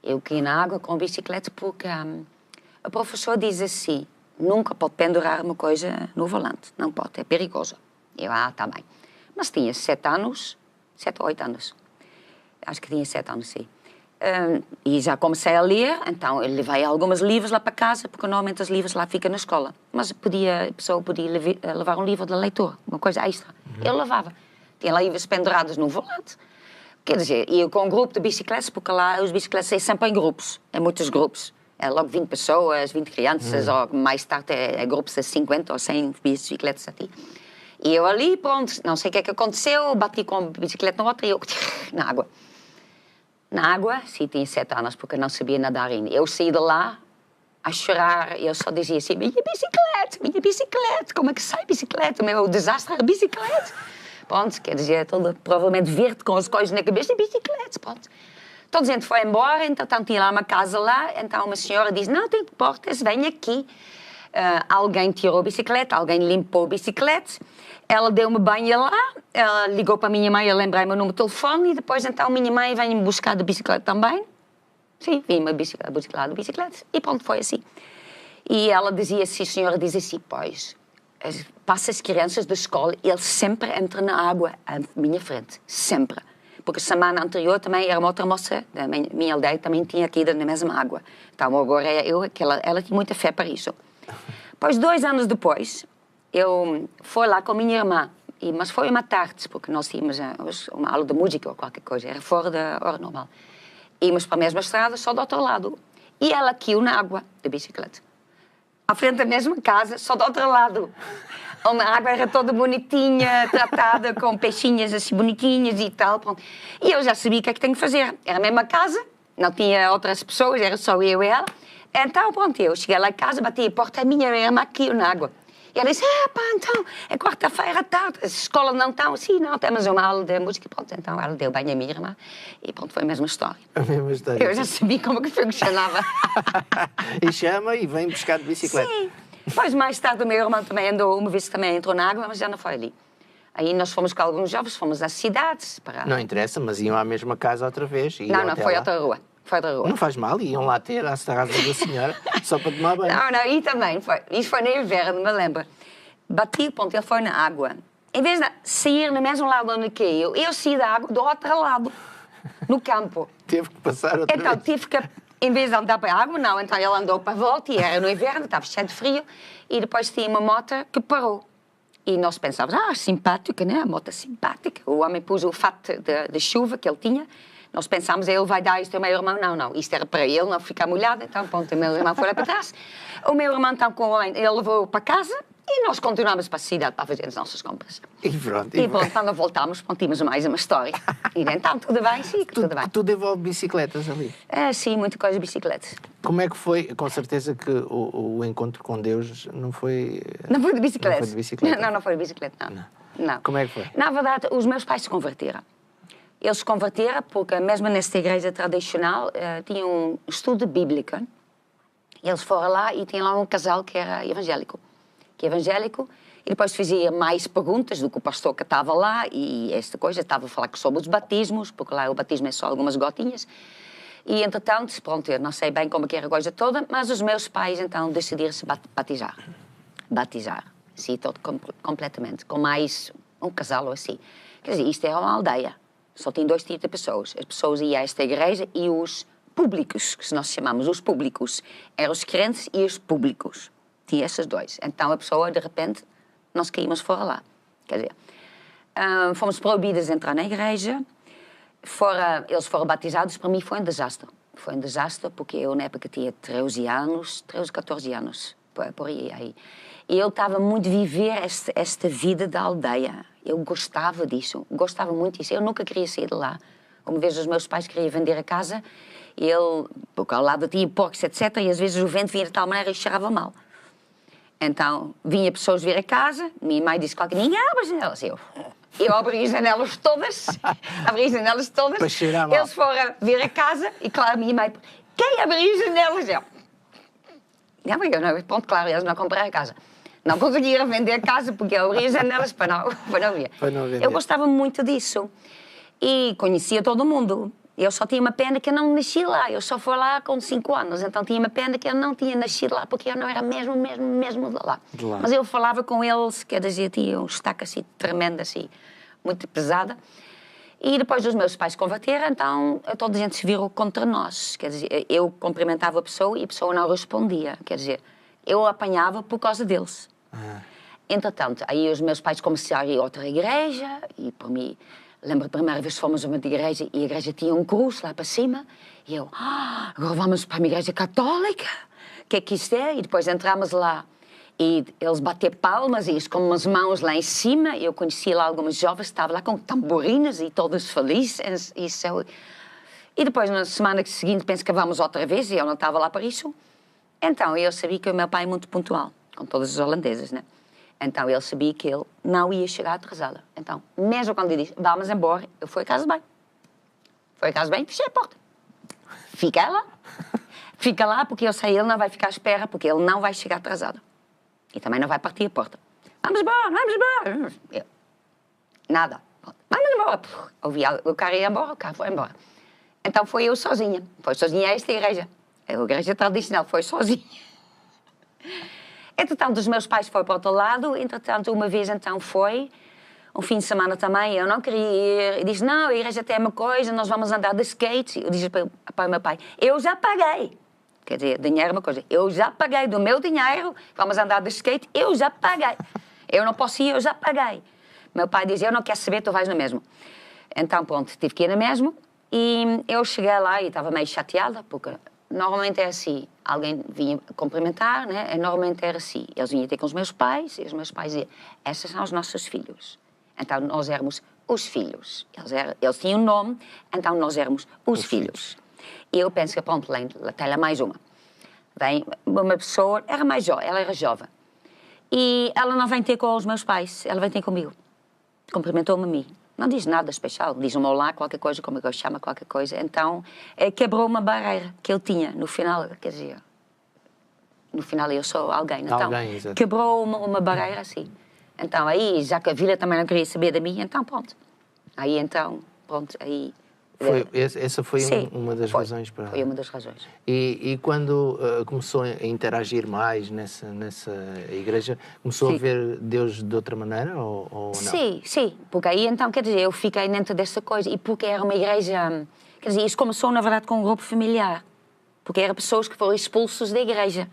S4: Eu caí na água com a bicicleta porque a professora diz assim, nunca pode pendurar uma coisa no volante. Não pode, é perigoso. Eu, está bem. Mas tinha 7 ou 8 anos. Acho que tinha 7 anos, sim. E já comecei a ler, então eu levei alguns livros lá para casa, porque normalmente os livros lá ficam na escola. Mas a pessoa podia levar um livro de leitura, uma coisa extra. Eu levava. Tinha livros pendurados no volante. Quer dizer, ia com um grupo de bicicletas, porque lá os bicicletas é sempre em grupos, em muitos grupos. É logo 20 pessoas, 20 crianças, ou mais tarde é grupos de 50 ou 100 bicicletas a ti. E eu ali, pronto, não sei o que é que aconteceu, bati com a bicicleta no outro e eu na água. Na água, sim, tinha 7 anos, porque eu não sabia nadar ainda. Eu saí de lá a chorar e eu só dizia assim, minha bicicleta, como é que sai bicicleta? O meu desastre era bicicleta. Pronto, quer dizer, toda provavelmente verde com as coisas na cabeça, bicicleta, pronto. Toda a gente foi embora, então tinha lá uma casa lá, então uma senhora diz, não, tem portas, vem aqui. Alguém tirou a bicicleta, alguém limpou a bicicleta, ela deu-me banho lá, ela ligou para a minha mãe, eu lembrei-me o número de telefone, e depois então a minha mãe veio-me buscar de bicicleta também. Sim, vim-me buscar de bicicleta, e pronto, foi assim. E ela dizia assim, a senhora diz assim, pois, passa as crianças da escola, eles sempre entram na água à minha frente, sempre. Porque a semana anterior também era uma outra moça da minha aldeia, também tinha caído na mesma água. Então agora ela tinha muita fé para isso. Pois 2 anos depois, eu fui lá com a minha irmã, mas foi uma tarde, porque nós tínhamos uma aula de música ou qualquer coisa, era fora da hora normal. Íamos para a mesma estrada, só do outro lado. E ela caiu na água de bicicleta. À frente da mesma casa, só do outro lado. A água era toda bonitinha, tratada com peixinhas assim bonitinhas e tal. Pronto. E eu já sabia o que é que tenho que fazer. Era a mesma casa, não tinha outras pessoas, era só eu e ela. Então, pronto, eu cheguei lá em casa, bati a porta, a minha irmã caiu na água. E ela disse, então, é quarta-feira à tarde, a escola não está, sim, não, temos uma aula de música, pronto, então ela deu bem a minha irmã, e pronto, foi a mesma história.
S1: A mesma história.
S4: Eu já sabia como que funcionava.
S1: E chama e vem buscar de bicicleta.
S4: Sim. Depois, mais tarde, o meu irmão também andou, uma vez também entrou na água, mas já não foi ali. Aí nós fomos com alguns jovens, fomos às cidades. Para...
S1: Não interessa, mas iam à mesma casa outra vez.
S4: Não, foi outra rua.
S1: Não faz mal, iam lá ter à casa da senhora só para tomar banho.
S4: Não, e também foi. Isso foi no inverno, me lembro. Bati, ponto, ele foi na água. Em vez de sair no mesmo lado onde caiu, eu saí da água do outro lado, no campo.
S1: Teve que passar outra
S4: então,
S1: vez.
S4: Tive que, em vez de andar para a água, não, então ele andou para a volta e era no inverno, estava cheio de frio, e depois tinha uma moto que parou. E nós pensávamos, simpática, né? A moto simpática. O homem pôs o fato de chuva que ele tinha. Nós pensámos, ele vai dar isto ao meu irmão. Não, isto era para ele não ficar molhado. Então, pronto, o meu irmão foi lá para trás. O meu irmão, então, ele levou para casa e nós continuámos para a cidade para fazer as nossas compras.
S1: E pronto.
S4: E pronto, quando voltámos, tínhamos mais uma história. E então, tudo bem, sim, tudo bem.
S1: Tu devolve bicicletas ali?
S4: Sim, muita coisa de bicicletas.
S1: Como é que foi? Com certeza que o encontro com Deus não foi...
S4: Não foi de bicicleta?
S1: Não foi de bicicleta?
S4: Não foi de bicicleta, não.
S1: Como é que foi?
S4: Na verdade, os meus pais se converteram. Eles se converteram porque, mesmo nesta igreja tradicional, tinha um estudo bíblico. Eles foram lá e tinha lá um casal que era evangélico. E depois fazia mais perguntas do que o pastor que estava lá e esta coisa, estava a falar sobre os batismos, porque lá o batismo é só algumas gotinhas. E, entretanto, pronto, eu não sei bem como é que era a coisa toda, mas os meus pais, então, decidiram-se batizar. Batizar, sim, todo completamente, com mais um casal ou assim. Quer dizer, isto é uma aldeia, só tem 2 tipos de pessoas. As pessoas iam a esta igreja e os públicos, que nós chamamos os públicos, eram os crentes e os públicos. Tinha esses 2. Então, a pessoa, de repente, nós caímos fora lá. Quer dizer, fomos proibidas de entrar na igreja, eles foram batizados, para mim foi um desastre. Foi um desastre porque eu, na época, tinha 13 anos, 13, 14 anos, por aí. E eu estava muito a viver esta vida da aldeia. Eu gostava disso, gostava muito disso. Eu nunca queria sair de lá. Uma vez os meus pais queriam vender a casa, porque ao lado tinha porcos, etc. E às vezes o vento vinha de tal maneira e cheirava mal. Então, vinha pessoas vir a casa, minha mãe disse que ninguém abre as janelas. Eu abri as janelas todas,
S1: Para cheirar mal.
S4: Eles foram vir a casa e, claro, minha mãe, quem abriu as janelas? Pronto, claro, eles não compraram a casa. Não conseguiram vender a casa porque eu abri as janelas para não ver. Eu gostava muito disso e conhecia todo mundo. Eu só tinha uma pena que eu não nasci lá. Eu só fui lá com 5 anos. Então tinha uma pena que eu não tinha nascido lá, porque eu não era mesmo de lá. Mas eu falava com eles, quer dizer, tinha um sotaque assim tremendo, assim, muito pesada. E depois os meus pais converteram, então toda a gente se virou contra nós. Quer dizer, eu cumprimentava a pessoa e a pessoa não respondia. Quer dizer, eu apanhava por causa deles. Entretanto, aí os meus pais começaram a ir a outra igreja e, por mim... Lembro a primeira vez que fomos a uma igreja e a igreja tinha um cruz lá para cima. E eu, agora vamos para uma igreja católica? O que é que isto é? E depois entramos lá e eles bateram palmas e com umas mãos lá em cima. E eu conheci lá algumas jovens que estavam lá com tamborinas e todas felizes. E depois, na semana seguinte, penso que vamos outra vez e eu não estava lá para isso. Então, eu sabia que o meu pai é muito pontual, com todas as holandesas, né? Então, ele sabia que ele não ia chegar atrasada. Então, mesmo quando ele disse, vamos embora, eu fui a casa bem. Fui a casa bem e fechei a porta. Fica lá. Fica lá, porque eu sei, ele não vai ficar à espera, porque ele não vai chegar atrasado. E também não vai partir a porta. Vamos embora. Nada. Vamos embora. Ouvi o carro ia embora, o carro foi embora. Então, foi eu sozinha. Foi sozinha a esta igreja. A igreja tradicional foi sozinha. Entretanto, os meus pais foram para o outro lado. Entretanto, uma vez então foi, um fim de semana também, eu não queria ir. E disse, não, a igreja tem uma coisa, nós vamos andar de skate. Eu disse para o meu pai, eu já paguei. Quer dizer, dinheiro é uma coisa. Eu já paguei do meu dinheiro, vamos andar de skate, eu já paguei. Eu não posso ir, eu já paguei. Meu pai dizia, eu não quero saber, tu vais no mesmo. Então, pronto, tive que ir no mesmo. E eu cheguei lá e estava meio chateada, porque... Normalmente é assim, alguém vinha cumprimentar, né? Normalmente era assim, eles vinham ter com os meus pais e os meus pais diziam, esses são os nossos filhos. Então nós éramos os filhos. Eles tinham um nome, então nós éramos os filhos. E eu penso que, pronto, até lá mais uma. Vem uma pessoa, era mais jovem, ela era jovem. E ela não vem ter com os meus pais, ela vem ter comigo. Cumprimentou-me a mim. Não diz nada especial, diz um olá, qualquer coisa, como eu chamo, qualquer coisa. Então, quebrou uma barreira que ele tinha no final, quer dizer, no final eu sou alguém, então, quebrou uma barreira assim. Então, aí, já que a Vila também não queria saber de mim, então, pronto. Aí, então, pronto, aí...
S1: Essa foi uma das razões para...
S4: Foi uma das razões.
S1: E quando começou a interagir mais nessa igreja, começou a ver Deus de outra maneira ou não?
S4: Sim, porque aí então, quer dizer, eu fiquei dentro dessa coisa, e porque era uma igreja, quer dizer, isso começou na verdade com um grupo familiar, porque eram pessoas que foram expulsos da igreja.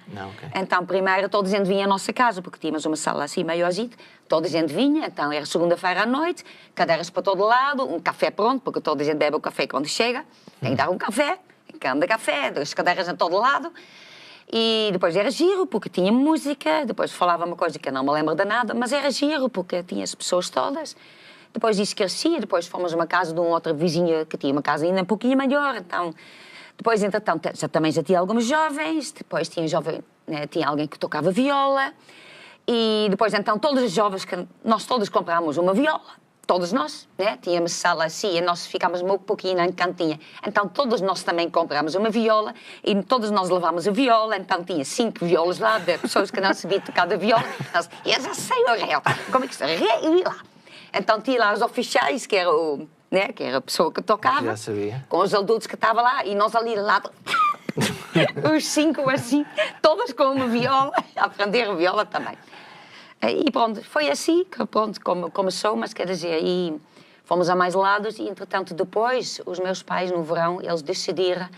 S4: Então, primeiro, toda a gente vinha à nossa casa, porque tínhamos uma sala assim maiorzinha, toda a gente vinha, então era segunda-feira à noite, cadeiras para todo lado, um café pronto, porque toda a gente bebe o café quando chega, tem que dar um café, cano de café, as cadeiras a todo lado, e depois era giro, porque tinha música, depois falava uma coisa que eu não me lembro de nada, mas era giro, porque tinha as pessoas todas. Depois disso crescia, depois fomos a uma casa de um outro vizinho que tinha uma casa ainda um pouquinho maior, então... Depois, entretanto, também já tinha alguns jovens, depois tinha alguém que tocava viola, e depois, então, todos os jovens, nós todos comprámos uma viola, todos nós, né? Tínhamos sala assim e nós ficámos um pouquinho na cantinha. Então todos nós também comprámos uma viola e todos nós levámos a viola. Então tinha 5 violas lá de pessoas que não sabiam tocar da viola. Nós, eu já sei o réu. Como é que se e lá? Então tinha lá os oficiais, que era que era a pessoa que tocava.
S1: Já sabia.
S4: Com os adultos que estavam lá e nós ali lá. Os 5 assim, todas com uma viola, a aprender a viola também. E pronto, foi assim que pronto, começou, mas quer dizer, aí fomos a mais lados e entretanto depois os meus pais no verão, eles decidiram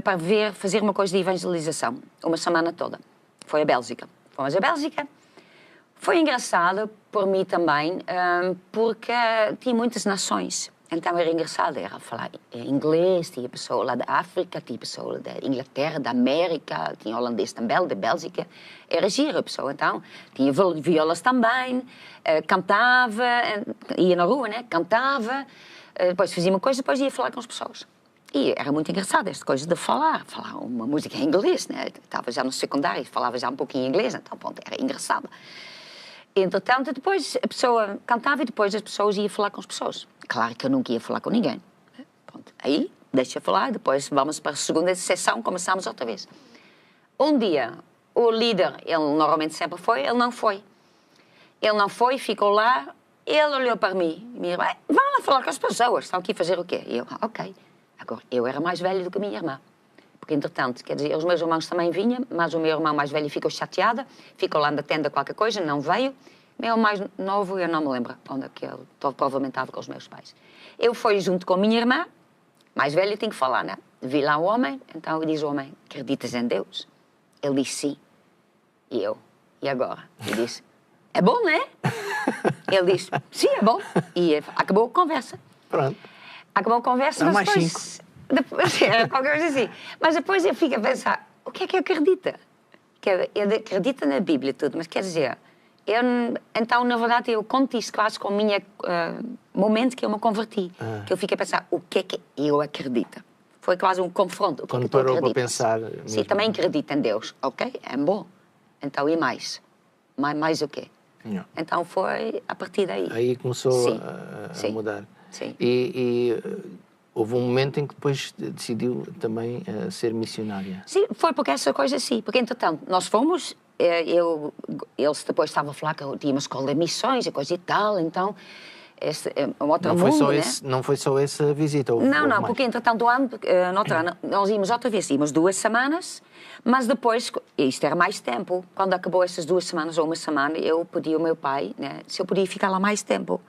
S4: para fazer uma coisa de evangelização, uma semana toda. Foi a Bélgica. Fomos à Bélgica. Foi engraçado por mim também, porque tinha muitas nações. Então era engraçado, era falar inglês, tinha pessoa lá da África, tinha pessoa da Inglaterra, da América, tinha holandês também, da Bélgica. Era gira a pessoa, então. Tinha violas também, cantava, ia na rua, né? Cantava, depois fazia uma coisa, depois ia falar com as pessoas. E era muito engraçado esta coisa de falar uma música em inglês, né? Estava já no secundário, falava já um pouquinho inglês, então pronto, era engraçado. Entretanto, depois a pessoa cantava e depois as pessoas iam falar com as pessoas. Claro que eu nunca ia falar com ninguém. Pronto. Aí, deixa falar, depois vamos para a segunda sessão, começamos outra vez. Um dia, o líder, ele normalmente sempre foi, ele não foi. Ele não foi, ficou lá, ele olhou para mim e me disse, vão lá falar com as pessoas, estão aqui a fazer o quê? E eu, ok. Agora, eu era mais velho do que a minha irmã. Porque, entretanto, quer dizer, os meus irmãos também vinham, mas o meu irmão mais velho ficou chateado, ficou lá na tenda qualquer coisa, não veio. O meu mais novo, eu não me lembro onde é que ele provavelmente estava com os meus pais. Eu fui junto com a minha irmã, mais velha, tenho que falar, né? Vi lá o homem, então eu disse ao homem, acreditas em Deus? Ele disse sim. E eu, e agora? Eu disse, é bom, né? Ele disse, sim, é bom. E acabou a conversa.
S1: Pronto.
S4: Acabou a conversa,
S1: Dá
S4: mas
S1: mais
S4: depois... Depois, qualquer coisa assim. Mas depois eu fico a pensar, o que é que acredita? Ele acredita na Bíblia e tudo, mas quer dizer, então, na verdade, eu conto isso quase com o meu momento que eu me converti. Que eu fico a pensar, o que é que eu acredito? Foi quase um confronto.
S1: Quando parou para pensar...
S4: Sim, também acredito em Deus. Ok, é bom. Então, e mais? Mais o quê?
S1: Não.
S4: Então, foi a partir daí.
S1: Aí começou a mudar.
S4: Sim.
S1: E houve um momento em que depois decidiu também ser missionária.
S4: Sim, foi porque essa coisa assim. Porque, entretanto, nós fomos... eles depois estavam a falar que eu tinha uma escola de missões e coisa e tal, então...
S1: Não foi só essa visita?
S4: Não, porque entretanto, no outro ano, nós íamos outra vez, íamos 2 semanas, mas depois, isto era mais tempo, quando acabou essas 2 semanas ou uma semana, eu pedi ao meu pai, né, se eu podia ficar lá mais tempo.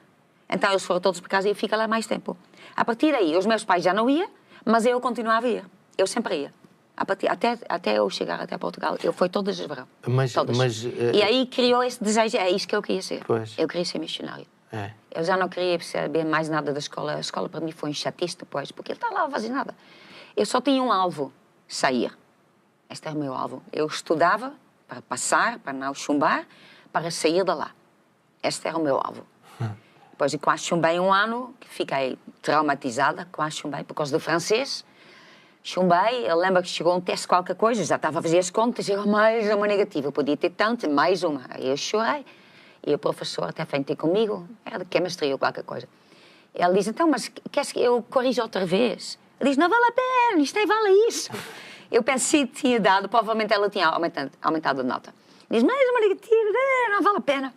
S4: Então eles foram todos para casa e eu fico lá mais tempo. A partir daí, os meus pais já não iam, mas eu continuava a ir. Eu sempre ia. Até eu chegar até Portugal, eu fui todas as verão. E aí criou esse desejo, é isso que eu queria ser.
S1: Pois.
S4: Eu queria ser missionário.
S1: É.
S4: Eu já não queria saber mais nada da escola. A escola para mim foi um chatice depois, porque ele está lá a fazer nada. Eu só tinha um alvo, sair. Este era o meu alvo. Eu estudava para passar, para não chumbar, para sair de lá. Este era o meu alvo. Depois eu quase chumbei um ano, que fiquei traumatizada, quase chumbei por causa do francês. Chumbei, eu lembro que chegou um teste qualquer coisa, já estava a fazer as contas, eu mais uma negativa, eu podia ter tanto, mais uma. Aí eu chorei. E o professor até veio ter comigo, era de chemistry ou qualquer coisa. Ele diz, então, mas queres que eu corrija outra vez? Ele diz, não vale a pena, isto nem vale isso. Eu pensei que tinha dado, provavelmente ela tinha aumentado a nota. Diz, mais uma negativa, não vale a pena.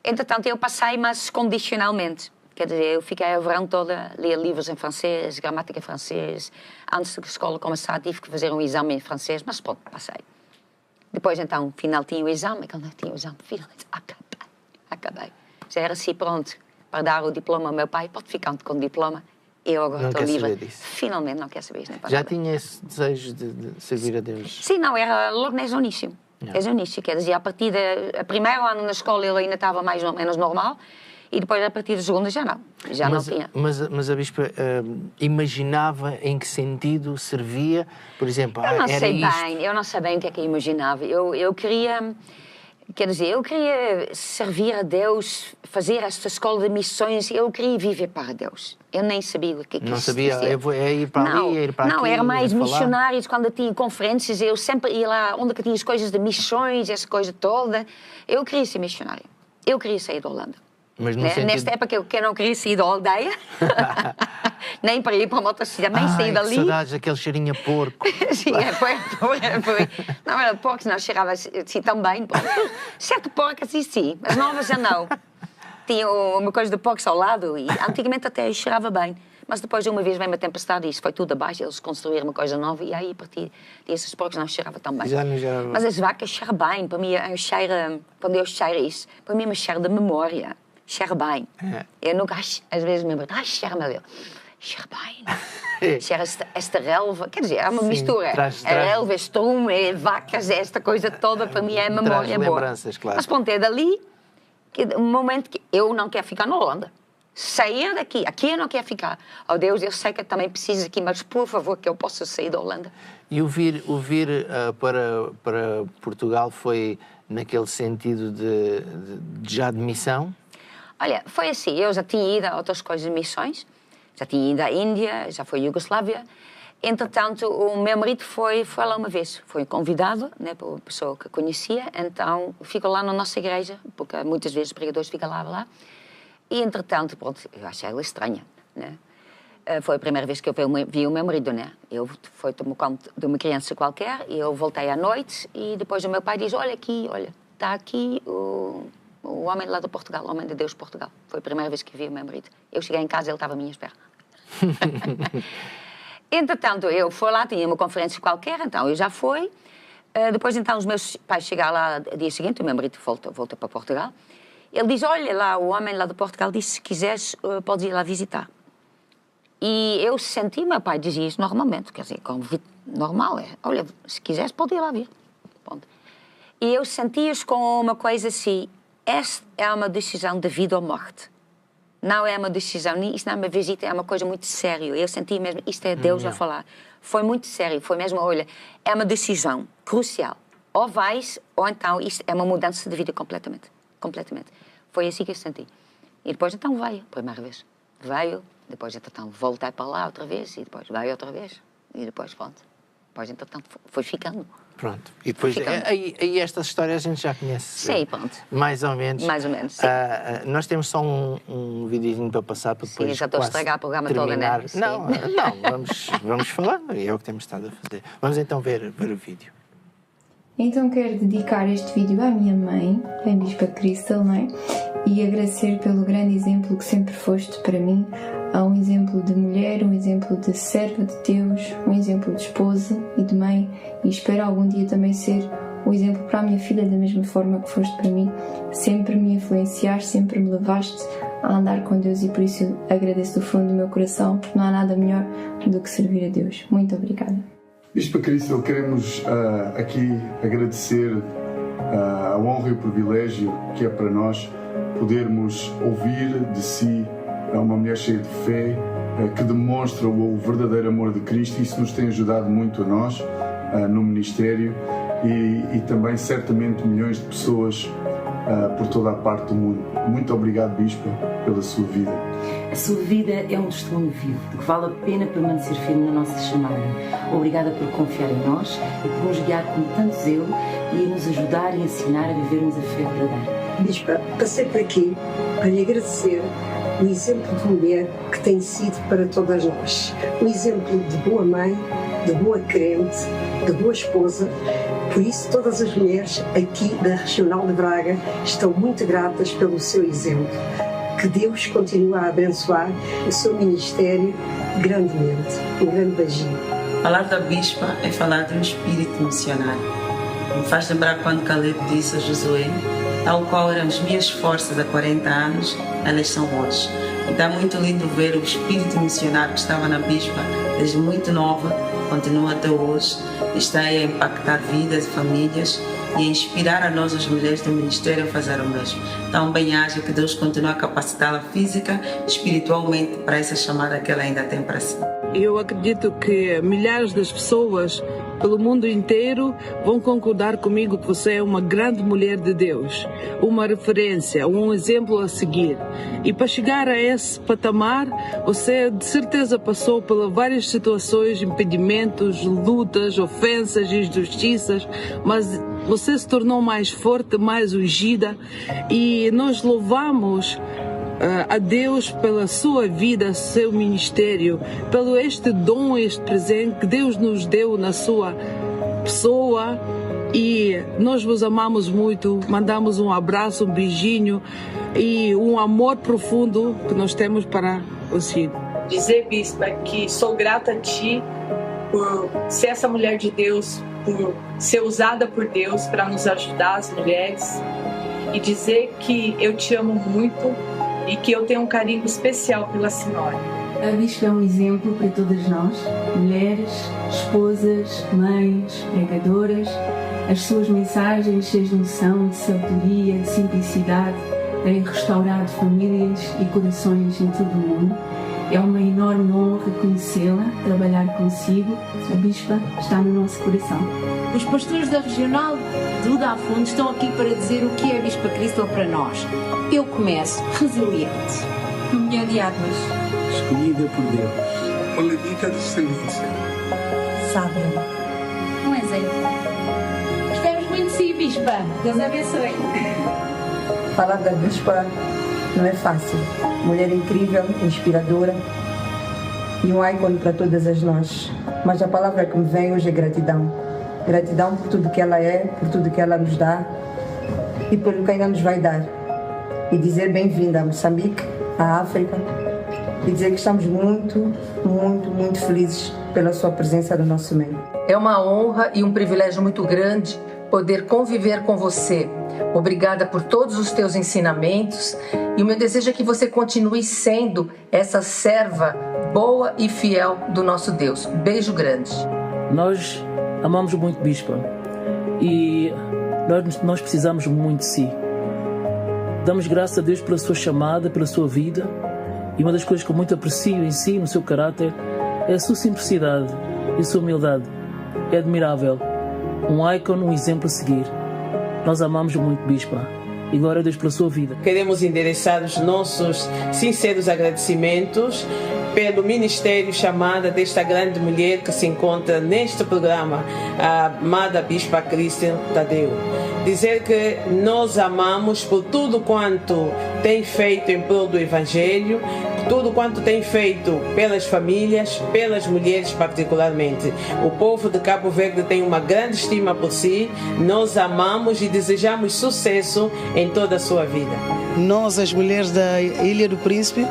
S4: Entretanto, eu passei, mas condicionalmente. Quer dizer, eu fiquei o verão todo a ler livros em francês, gramática em francês. Antes da escola começar, tive que fazer um exame em francês, mas pronto, passei. Depois, então, final tinha o exame, e quando eu tinha o exame, finalmente, acabei. Já era assim, pronto, para dar o diploma ao meu pai, pode ficar com o diploma. Eu agora estou livre. Finalmente, não quero saber isso nem para
S1: Já
S4: nada.
S1: tinha esse desejo de servir a Deus?
S4: Sim, não, era logo desde o início. Desde o início, quer dizer, a partir do primeiro ano na escola ele ainda estava mais ou menos normal, e depois a partir do segundo já não tinha.
S1: Mas a Bispa imaginava em que sentido servia, por exemplo,
S4: eu não
S1: era
S4: sei
S1: isto?
S4: bem, eu não sei bem o que é que eu imaginava. Eu queria, quer dizer, eu queria servir a Deus, fazer esta escola de missões, eu queria viver para Deus. Eu nem sabia o que
S1: Não
S4: isso
S1: sabia,
S4: existia.
S1: ir para ali, ir para aqui.
S4: Não, era mais
S1: falar.
S4: missionários, quando eu tinha conferências, eu sempre ia lá onde que tinha as coisas de missões, essa coisa toda. Eu queria ser missionário. Eu queria sair da Holanda.
S1: Mas no
S4: né?
S1: sentido...
S4: Nesta época eu não queria sair da aldeia, nem para ir para uma outra cidade, nem sair dali.
S1: Que saudades, aquele cheirinho a porco.
S4: Sim, foi. Não era porco, não cheirava assim tão bem. Certo porco assim sim, as novas já não. Tinha uma coisa de porcos ao lado e antigamente até cheirava bem. Mas depois de uma vez veio uma tempestade e isso foi tudo abaixo, eles construíram uma coisa nova e aí a partir desses porcos não cheirava tão bem.
S1: Já não cheirava.
S4: Mas as vacas cheiram bem, para mim quando eu cheiro isso, para mim é uma cheiro de memória. Cheira bem. Eu nunca, às vezes me lembro, cheira meu Deus, cheira bem. Cheira esta relva, quer dizer, é uma mistura. A relva, estrume, vacas, esta coisa toda, para mim é memória boa.
S1: Lembranças, claro.
S4: Mas pronto, é dali, um momento que eu não quero ficar na Holanda. Sair daqui, aqui eu não quero ficar. Oh Deus, eu sei que eu também preciso aqui, mas por favor que eu possa sair da Holanda.
S1: E o vir para Portugal foi naquele sentido já de missão?
S4: Olha, foi assim, eu já tinha ido a outras coisas de missões, já tinha ido à Índia, já fui à Iugoslávia. Entretanto, o meu marido foi lá uma vez, foi convidado, né, por uma pessoa que conhecia, então ficou lá na nossa igreja, porque muitas vezes os pregadores ficam lá. E, entretanto, pronto, eu achei ela estranha, né? Foi a primeira vez que eu vi o meu marido, né? Eu fui tomar conta de uma criança qualquer e eu voltei à noite e depois o meu pai diz, olha, está aqui o homem lá de Portugal, o homem de Deus de Portugal. Foi a primeira vez que vi o meu marido. Eu cheguei em casa e ele estava à minha espera. Entretanto, eu fui lá, tinha uma conferência qualquer, então eu já fui. Depois, então, os meus pais chegaram lá no dia seguinte, o meu marido volta para Portugal. Ele diz, olha lá, o homem lá de Portugal disse, se quiseres, podes ir lá visitar. E eu senti, meu pai dizia isso normalmente, quer dizer, convite normal, olha, se quiseres, pode ir lá vir. Ponto. E eu senti-os com uma coisa assim, esta é uma decisão de vida ou morte. Não é uma decisão, isto não é uma visita, é uma coisa muito séria. Eu senti mesmo, isto é Deus a falar. Foi muito sério, foi mesmo, olha, é uma decisão crucial. Ou vais, ou então isto é uma mudança de vida completamente. Foi assim que eu senti. E depois então veio, a primeira vez. Veio, depois então voltei para lá outra vez, e depois veio outra vez, e depois pronto. Depois então foi ficando.
S1: Pronto. E depois, aí estas histórias a gente já conhece.
S4: Sim, pronto.
S1: Mais ou menos, sim. Nós temos só um videozinho para passar para depois.
S4: Sim, já estou a estragar o programa todo, né?
S1: Não, vamos falando, é o que temos estado a fazer. Vamos então ver o vídeo.
S5: Então quero dedicar este vídeo à minha mãe, a Bispa Crystal, não é? E agradecer pelo grande exemplo que sempre foste para mim, um exemplo de mulher, um exemplo de serva de Deus, um exemplo de esposa e de mãe, e espero algum dia também ser um exemplo para a minha filha da mesma forma que foste para mim. Sempre me influenciaste, sempre me levaste a andar com Deus e por isso eu agradeço do fundo do meu coração, porque não há nada melhor do que servir a Deus. Muito obrigada.
S6: Bispa Crystal, queremos aqui agradecer a honra e o privilégio que é para nós podermos ouvir de si uma mulher cheia de fé, que demonstra o verdadeiro amor de Cristo. Isso nos tem ajudado muito a nós no ministério e também certamente milhões de pessoas por toda a parte do mundo. Muito obrigado, Bispa, pela sua vida.
S7: A sua vida é um testemunho vivo de que vale a pena permanecer firme na nossa chamada. Obrigada por confiar em nós e por nos guiar como tanto zelo e nos ajudar e ensinar a vivermos a fé verdadeira.
S8: Bispa, passei por aqui para lhe agradecer o exemplo de mulher que tem sido para todas nós. Um exemplo de boa mãe, de boa crente, de boa esposa. Por isso, todas as mulheres aqui da Regional de Braga estão muito gratas pelo seu exemplo. Que Deus continue a abençoar o seu ministério grandemente. Um grande beijinho.
S9: Falar da Bispa é falar de um espírito missionário. Me faz lembrar quando Caleb disse a Josué, tal qual eram as minhas forças há 40 anos, elas são hoje. Então é muito lindo ver o espírito missionário que estava na Bispa desde muito nova, continua até hoje, está a impactar vidas e famílias e a inspirar a nós, as mulheres do ministério, a fazer o mesmo. Então, bem-aja, que Deus continue a capacitá-la física e espiritualmente para essa chamada que ela ainda tem para si.
S10: Eu acredito que milhares das pessoas pelo mundo inteiro vão concordar comigo que você é uma grande mulher de Deus, uma referência, um exemplo a seguir. E para chegar a esse patamar, você de certeza passou por várias situações, impedimentos, lutas, ofensas, injustiças, mas você se tornou mais forte, mais ungida e nós louvamos a Deus pela sua vida, seu ministério, pelo este dom, este presente que Deus nos deu na sua pessoa. E nós vos amamos muito, mandamos um abraço, um beijinho e um amor profundo que nós temos para o Cid.
S11: Dizer, Bispa, que sou grata a Ti por ser essa mulher de Deus, por ser usada por Deus para nos ajudar, as mulheres, e dizer que eu te amo muito e que eu tenho um carinho especial pela senhora.
S7: A Bispa é um exemplo para todas nós, mulheres, esposas, mães, pregadoras. As suas mensagens cheias de unção, de sabedoria, de simplicidade, têm restaurado famílias e corações em todo o mundo. É uma enorme honra conhecê-la, trabalhar consigo. A Bispa está no nosso coração.
S12: Os pastores da Regional de Uda Fundo estão aqui para dizer o que é a Bispa Crystal para nós. Eu começo resiliente. Mulher de águas.
S13: Escolhida por Deus. Uma levita de excelência.
S12: Sábia. Um exemplo. Gostamos muito de si, Bispa. Deus abençoe.
S14: Falar da Bispa não é fácil. Mulher incrível, inspiradora e um ícone para todas as nós. Mas a palavra que me vem hoje é gratidão. Gratidão por tudo que ela é, por tudo que ela nos dá e pelo que ainda nos vai dar. E dizer bem-vinda a Moçambique, à África, e dizer que estamos muito, muito, muito felizes pela sua presença no nosso meio.
S15: É uma honra e um privilégio muito grande poder conviver com você. Obrigada por todos os teus ensinamentos e o meu desejo é que você continue sendo essa serva boa e fiel do nosso Deus. Beijo grande.
S16: Nós amamos muito Bispa e nós precisamos muito de si. Damos graças a Deus pela sua chamada, pela sua vida, e uma das coisas que eu muito aprecio em si, no seu caráter, é a sua simplicidade e a sua humildade. É admirável. Um ícone, um exemplo a seguir. Nós amamos muito Bispa e glória a Deus pela sua vida.
S9: Queremos endereçar os nossos sinceros agradecimentos pelo ministério chamada desta grande mulher que se encontra neste programa, a amada Bispa Crystal Tadeu. Dizer que nós amamos por tudo quanto tem feito em prol do Evangelho, tudo quanto tem feito pelas famílias, pelas mulheres particularmente. O povo de Cabo Verde tem uma grande estima por si, nós amamos e desejamos sucesso em toda a sua vida.
S17: Nós, as mulheres da Ilha do Príncipe,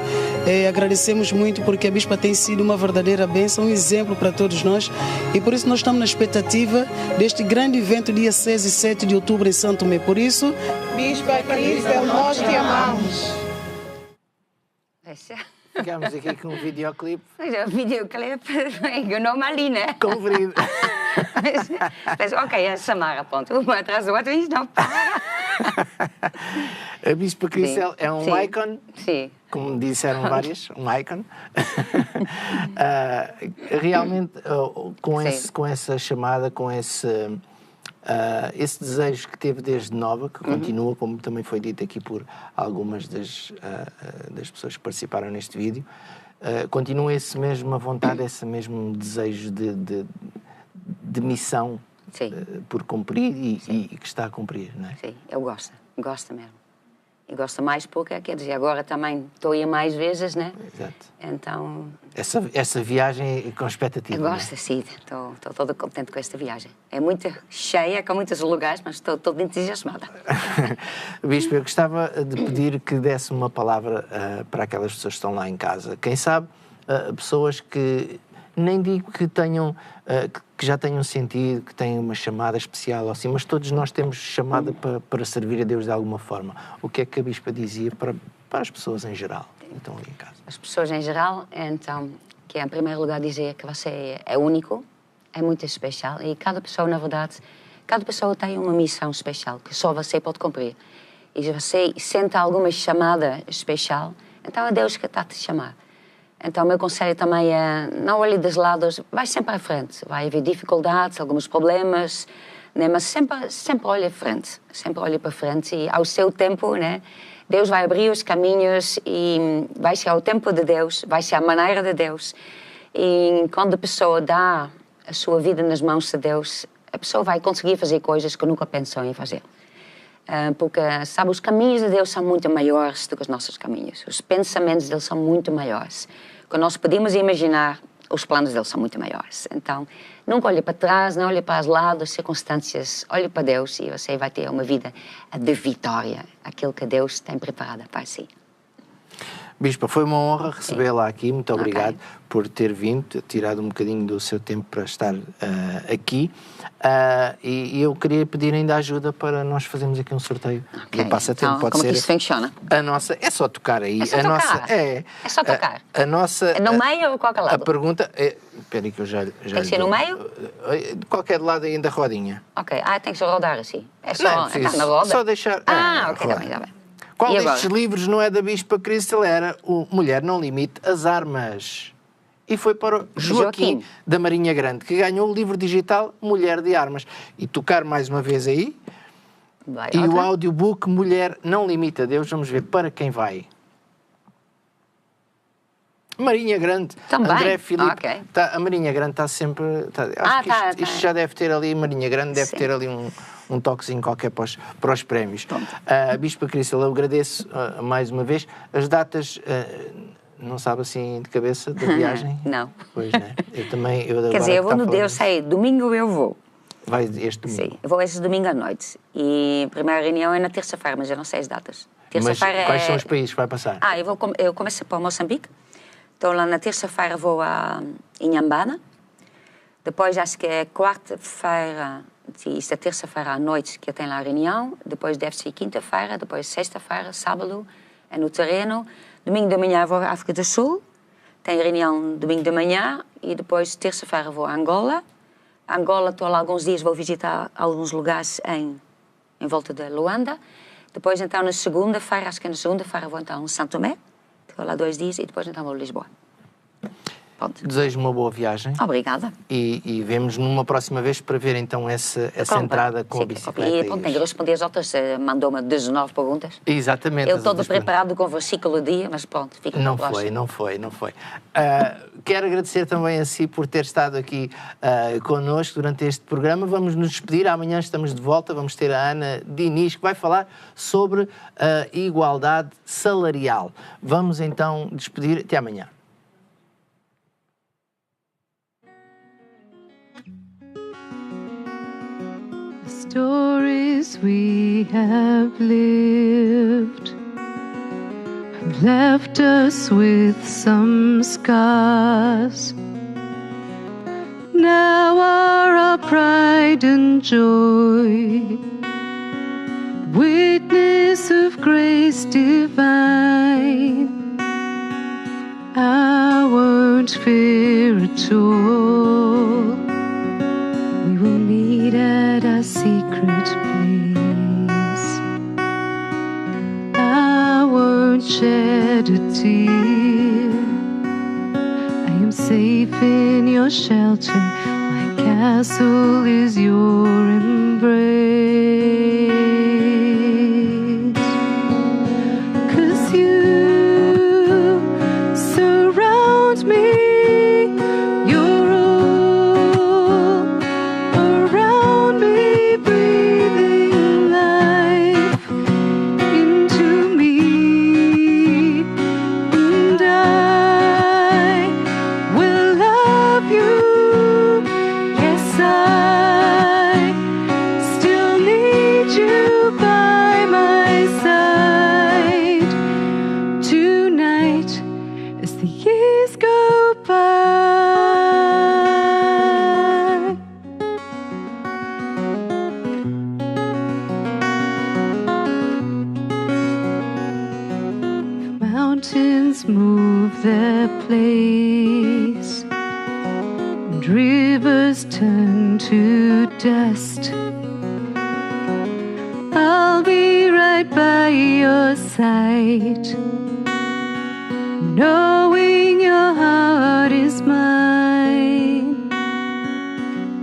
S17: agradecemos muito porque a Bispa tem sido uma verdadeira bênção, um exemplo para todos nós, e por isso nós estamos na expectativa deste grande evento dia 6 e 7 de outubro em São Tomé. Por isso,
S12: Bispa Crystal, nós te amamos.
S1: Ficamos aqui com um videoclipe.
S4: O videoclipe, eu não me ali, né?
S1: Conferido.
S4: Mas, ok, a Samara, ponto. Uma atrás da outra, isto não para.
S1: A Bispa Crystal é um ícone.
S4: Sim.
S1: Como disseram várias, um ícone. Realmente, com essa chamada, com esse desejo que teve desde nova, que continua, como também foi dito aqui por algumas das pessoas que participaram neste vídeo, continua essa mesma vontade, esse mesmo desejo de missão por cumprir e que está a cumprir, não é?
S4: Sim, eu gosto mesmo. E gosto mais porque, quer dizer, agora também estou a ir mais vezes, né? Exato. Então...
S1: Essa viagem com expectativa.
S4: Eu gosto, sim. Estou toda contente com esta viagem. É muito cheia, com muitos lugares, mas estou toda entusiasmada.
S1: Bispo, eu gostava de pedir que desse uma palavra para aquelas pessoas que estão lá em casa. Quem sabe, pessoas que nem digo que tenham... que já tenham sentido, que têm uma chamada especial assim, mas todos nós temos chamada para servir a Deus de alguma forma. O que é que a Bispa dizia para as pessoas em geral que estão ali em casa?
S4: As pessoas em geral, então, que em primeiro lugar dizer que você é único, é muito especial, e cada pessoa, na verdade, cada pessoa tem uma missão especial que só você pode cumprir. E se você sente alguma chamada especial, então é Deus que está a te chamar. Então, o meu conselho também é, não olhe dos lados, vai sempre à frente. Vai haver dificuldades, alguns problemas, né? Mas sempre olhe à frente. Sempre olhe para frente e, ao seu tempo, né? Deus vai abrir os caminhos e vai ser ao tempo de Deus, vai ser à maneira de Deus. E quando a pessoa dá a sua vida nas mãos de Deus, a pessoa vai conseguir fazer coisas que nunca pensou em fazer. Porque, sabe, os caminhos de Deus são muito maiores do que os nossos caminhos. Os pensamentos dele são muito maiores. Quando nós podemos imaginar, os planos dele são muito maiores. Então, nunca olhe para trás, não olhe para os lados, circunstâncias. Olhe para Deus e você vai ter uma vida de vitória. Aquilo que Deus tem preparado para si.
S1: Bispa, foi uma honra recebê-la aqui. Muito obrigado por ter vindo, tirado um bocadinho do seu tempo para estar aqui. E eu queria pedir ainda ajuda para nós fazermos aqui um sorteio do passatempo.
S4: Então,
S1: pode
S4: como
S1: ser
S4: é que isso funciona?
S1: A nossa, é só tocar aí.
S4: É só
S1: a
S4: tocar?
S1: Nossa,
S4: É só tocar?
S1: A nossa...
S4: É no meio ou qualquer lado?
S1: A pergunta é... Espera aí que eu já
S4: tem que ser no meio?
S1: De qualquer lado aí da rodinha.
S4: Ok. Tem que só rodar assim. É só...
S1: Não,
S4: está na roda?
S1: Só deixar...
S4: Ok, está bem.
S1: Qual destes livros não é da Bispa Crystal? Era o Mulher Não Limite as Armas. E foi para o Joaquim da Marinha Grande, que ganhou o livro digital Mulher de Armas. E tocar mais uma vez aí. O audiobook Mulher Não Limite a Deus. Vamos ver para quem vai. Marinha Grande.
S4: Também?
S1: André Filipe. A Marinha Grande está sempre... acho que isto já deve ter ali, Marinha Grande deve ter ali um toquezinho qualquer para os prémios. Bispa Crystal, eu agradeço mais uma vez. As datas, não sabe assim de cabeça da viagem?
S4: Não.
S1: Pois, né? Eu também...
S4: Quer dizer, eu vou no Deus, sei, domingo eu vou.
S1: Vai este domingo?
S4: Sim, eu vou este domingo à noite. E a primeira reunião é na terça-feira, mas eu não sei as datas.
S1: Mas quais são os países que vai passar?
S4: Eu começo para Moçambique. Então lá na terça-feira vou a Inhambana. Depois acho que é quarta-feira, isto é terça-feira à noite que eu tenho lá a reunião. Depois deve ser quinta-feira, depois sexta-feira, sábado é no terreno. Domingo de manhã vou à África do Sul. Tenho reunião domingo de manhã e depois terça-feira vou a Angola. Angola estou lá alguns dias, vou visitar alguns lugares em volta de Luanda. Depois então na segunda-feira, acho que na segunda-feira vou então a São Tomé. Estou lá 2 dias e depois então vou a Lisboa. Pronto.
S1: Desejo uma boa viagem.
S4: Obrigada.
S1: E vemos numa próxima vez para ver então essa entrada com a bicicleta.
S4: E pronto, tenho que responder as outras. Mandou-me 19 perguntas.
S1: Exatamente.
S4: Eu todo preparado com o versículo do dia, mas pronto, fica para o próximo.
S1: Não foi. Quero agradecer também a si por ter estado aqui connosco durante este programa. Vamos nos despedir. Amanhã estamos de volta. Vamos ter a Ana Diniz, que vai falar sobre a igualdade salarial. Vamos então despedir. Até amanhã.
S2: Stories we have lived have left us with some scars. Now are our pride and joy, witness of grace divine. I won't fear at all. We will meet at our secret place. I won't shed a tear. I am safe in your shelter. My castle is your embrace. 'Cause you surround me. Move their place, and rivers turn to dust. I'll be right by your side, knowing your heart is mine.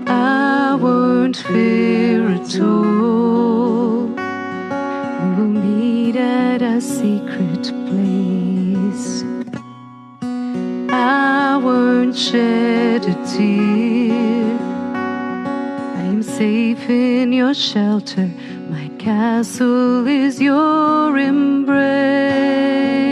S2: I won't fear at all. We will meet at a secret place. I won't shed a tear. I am safe safe in your shelter. My castle is your embrace.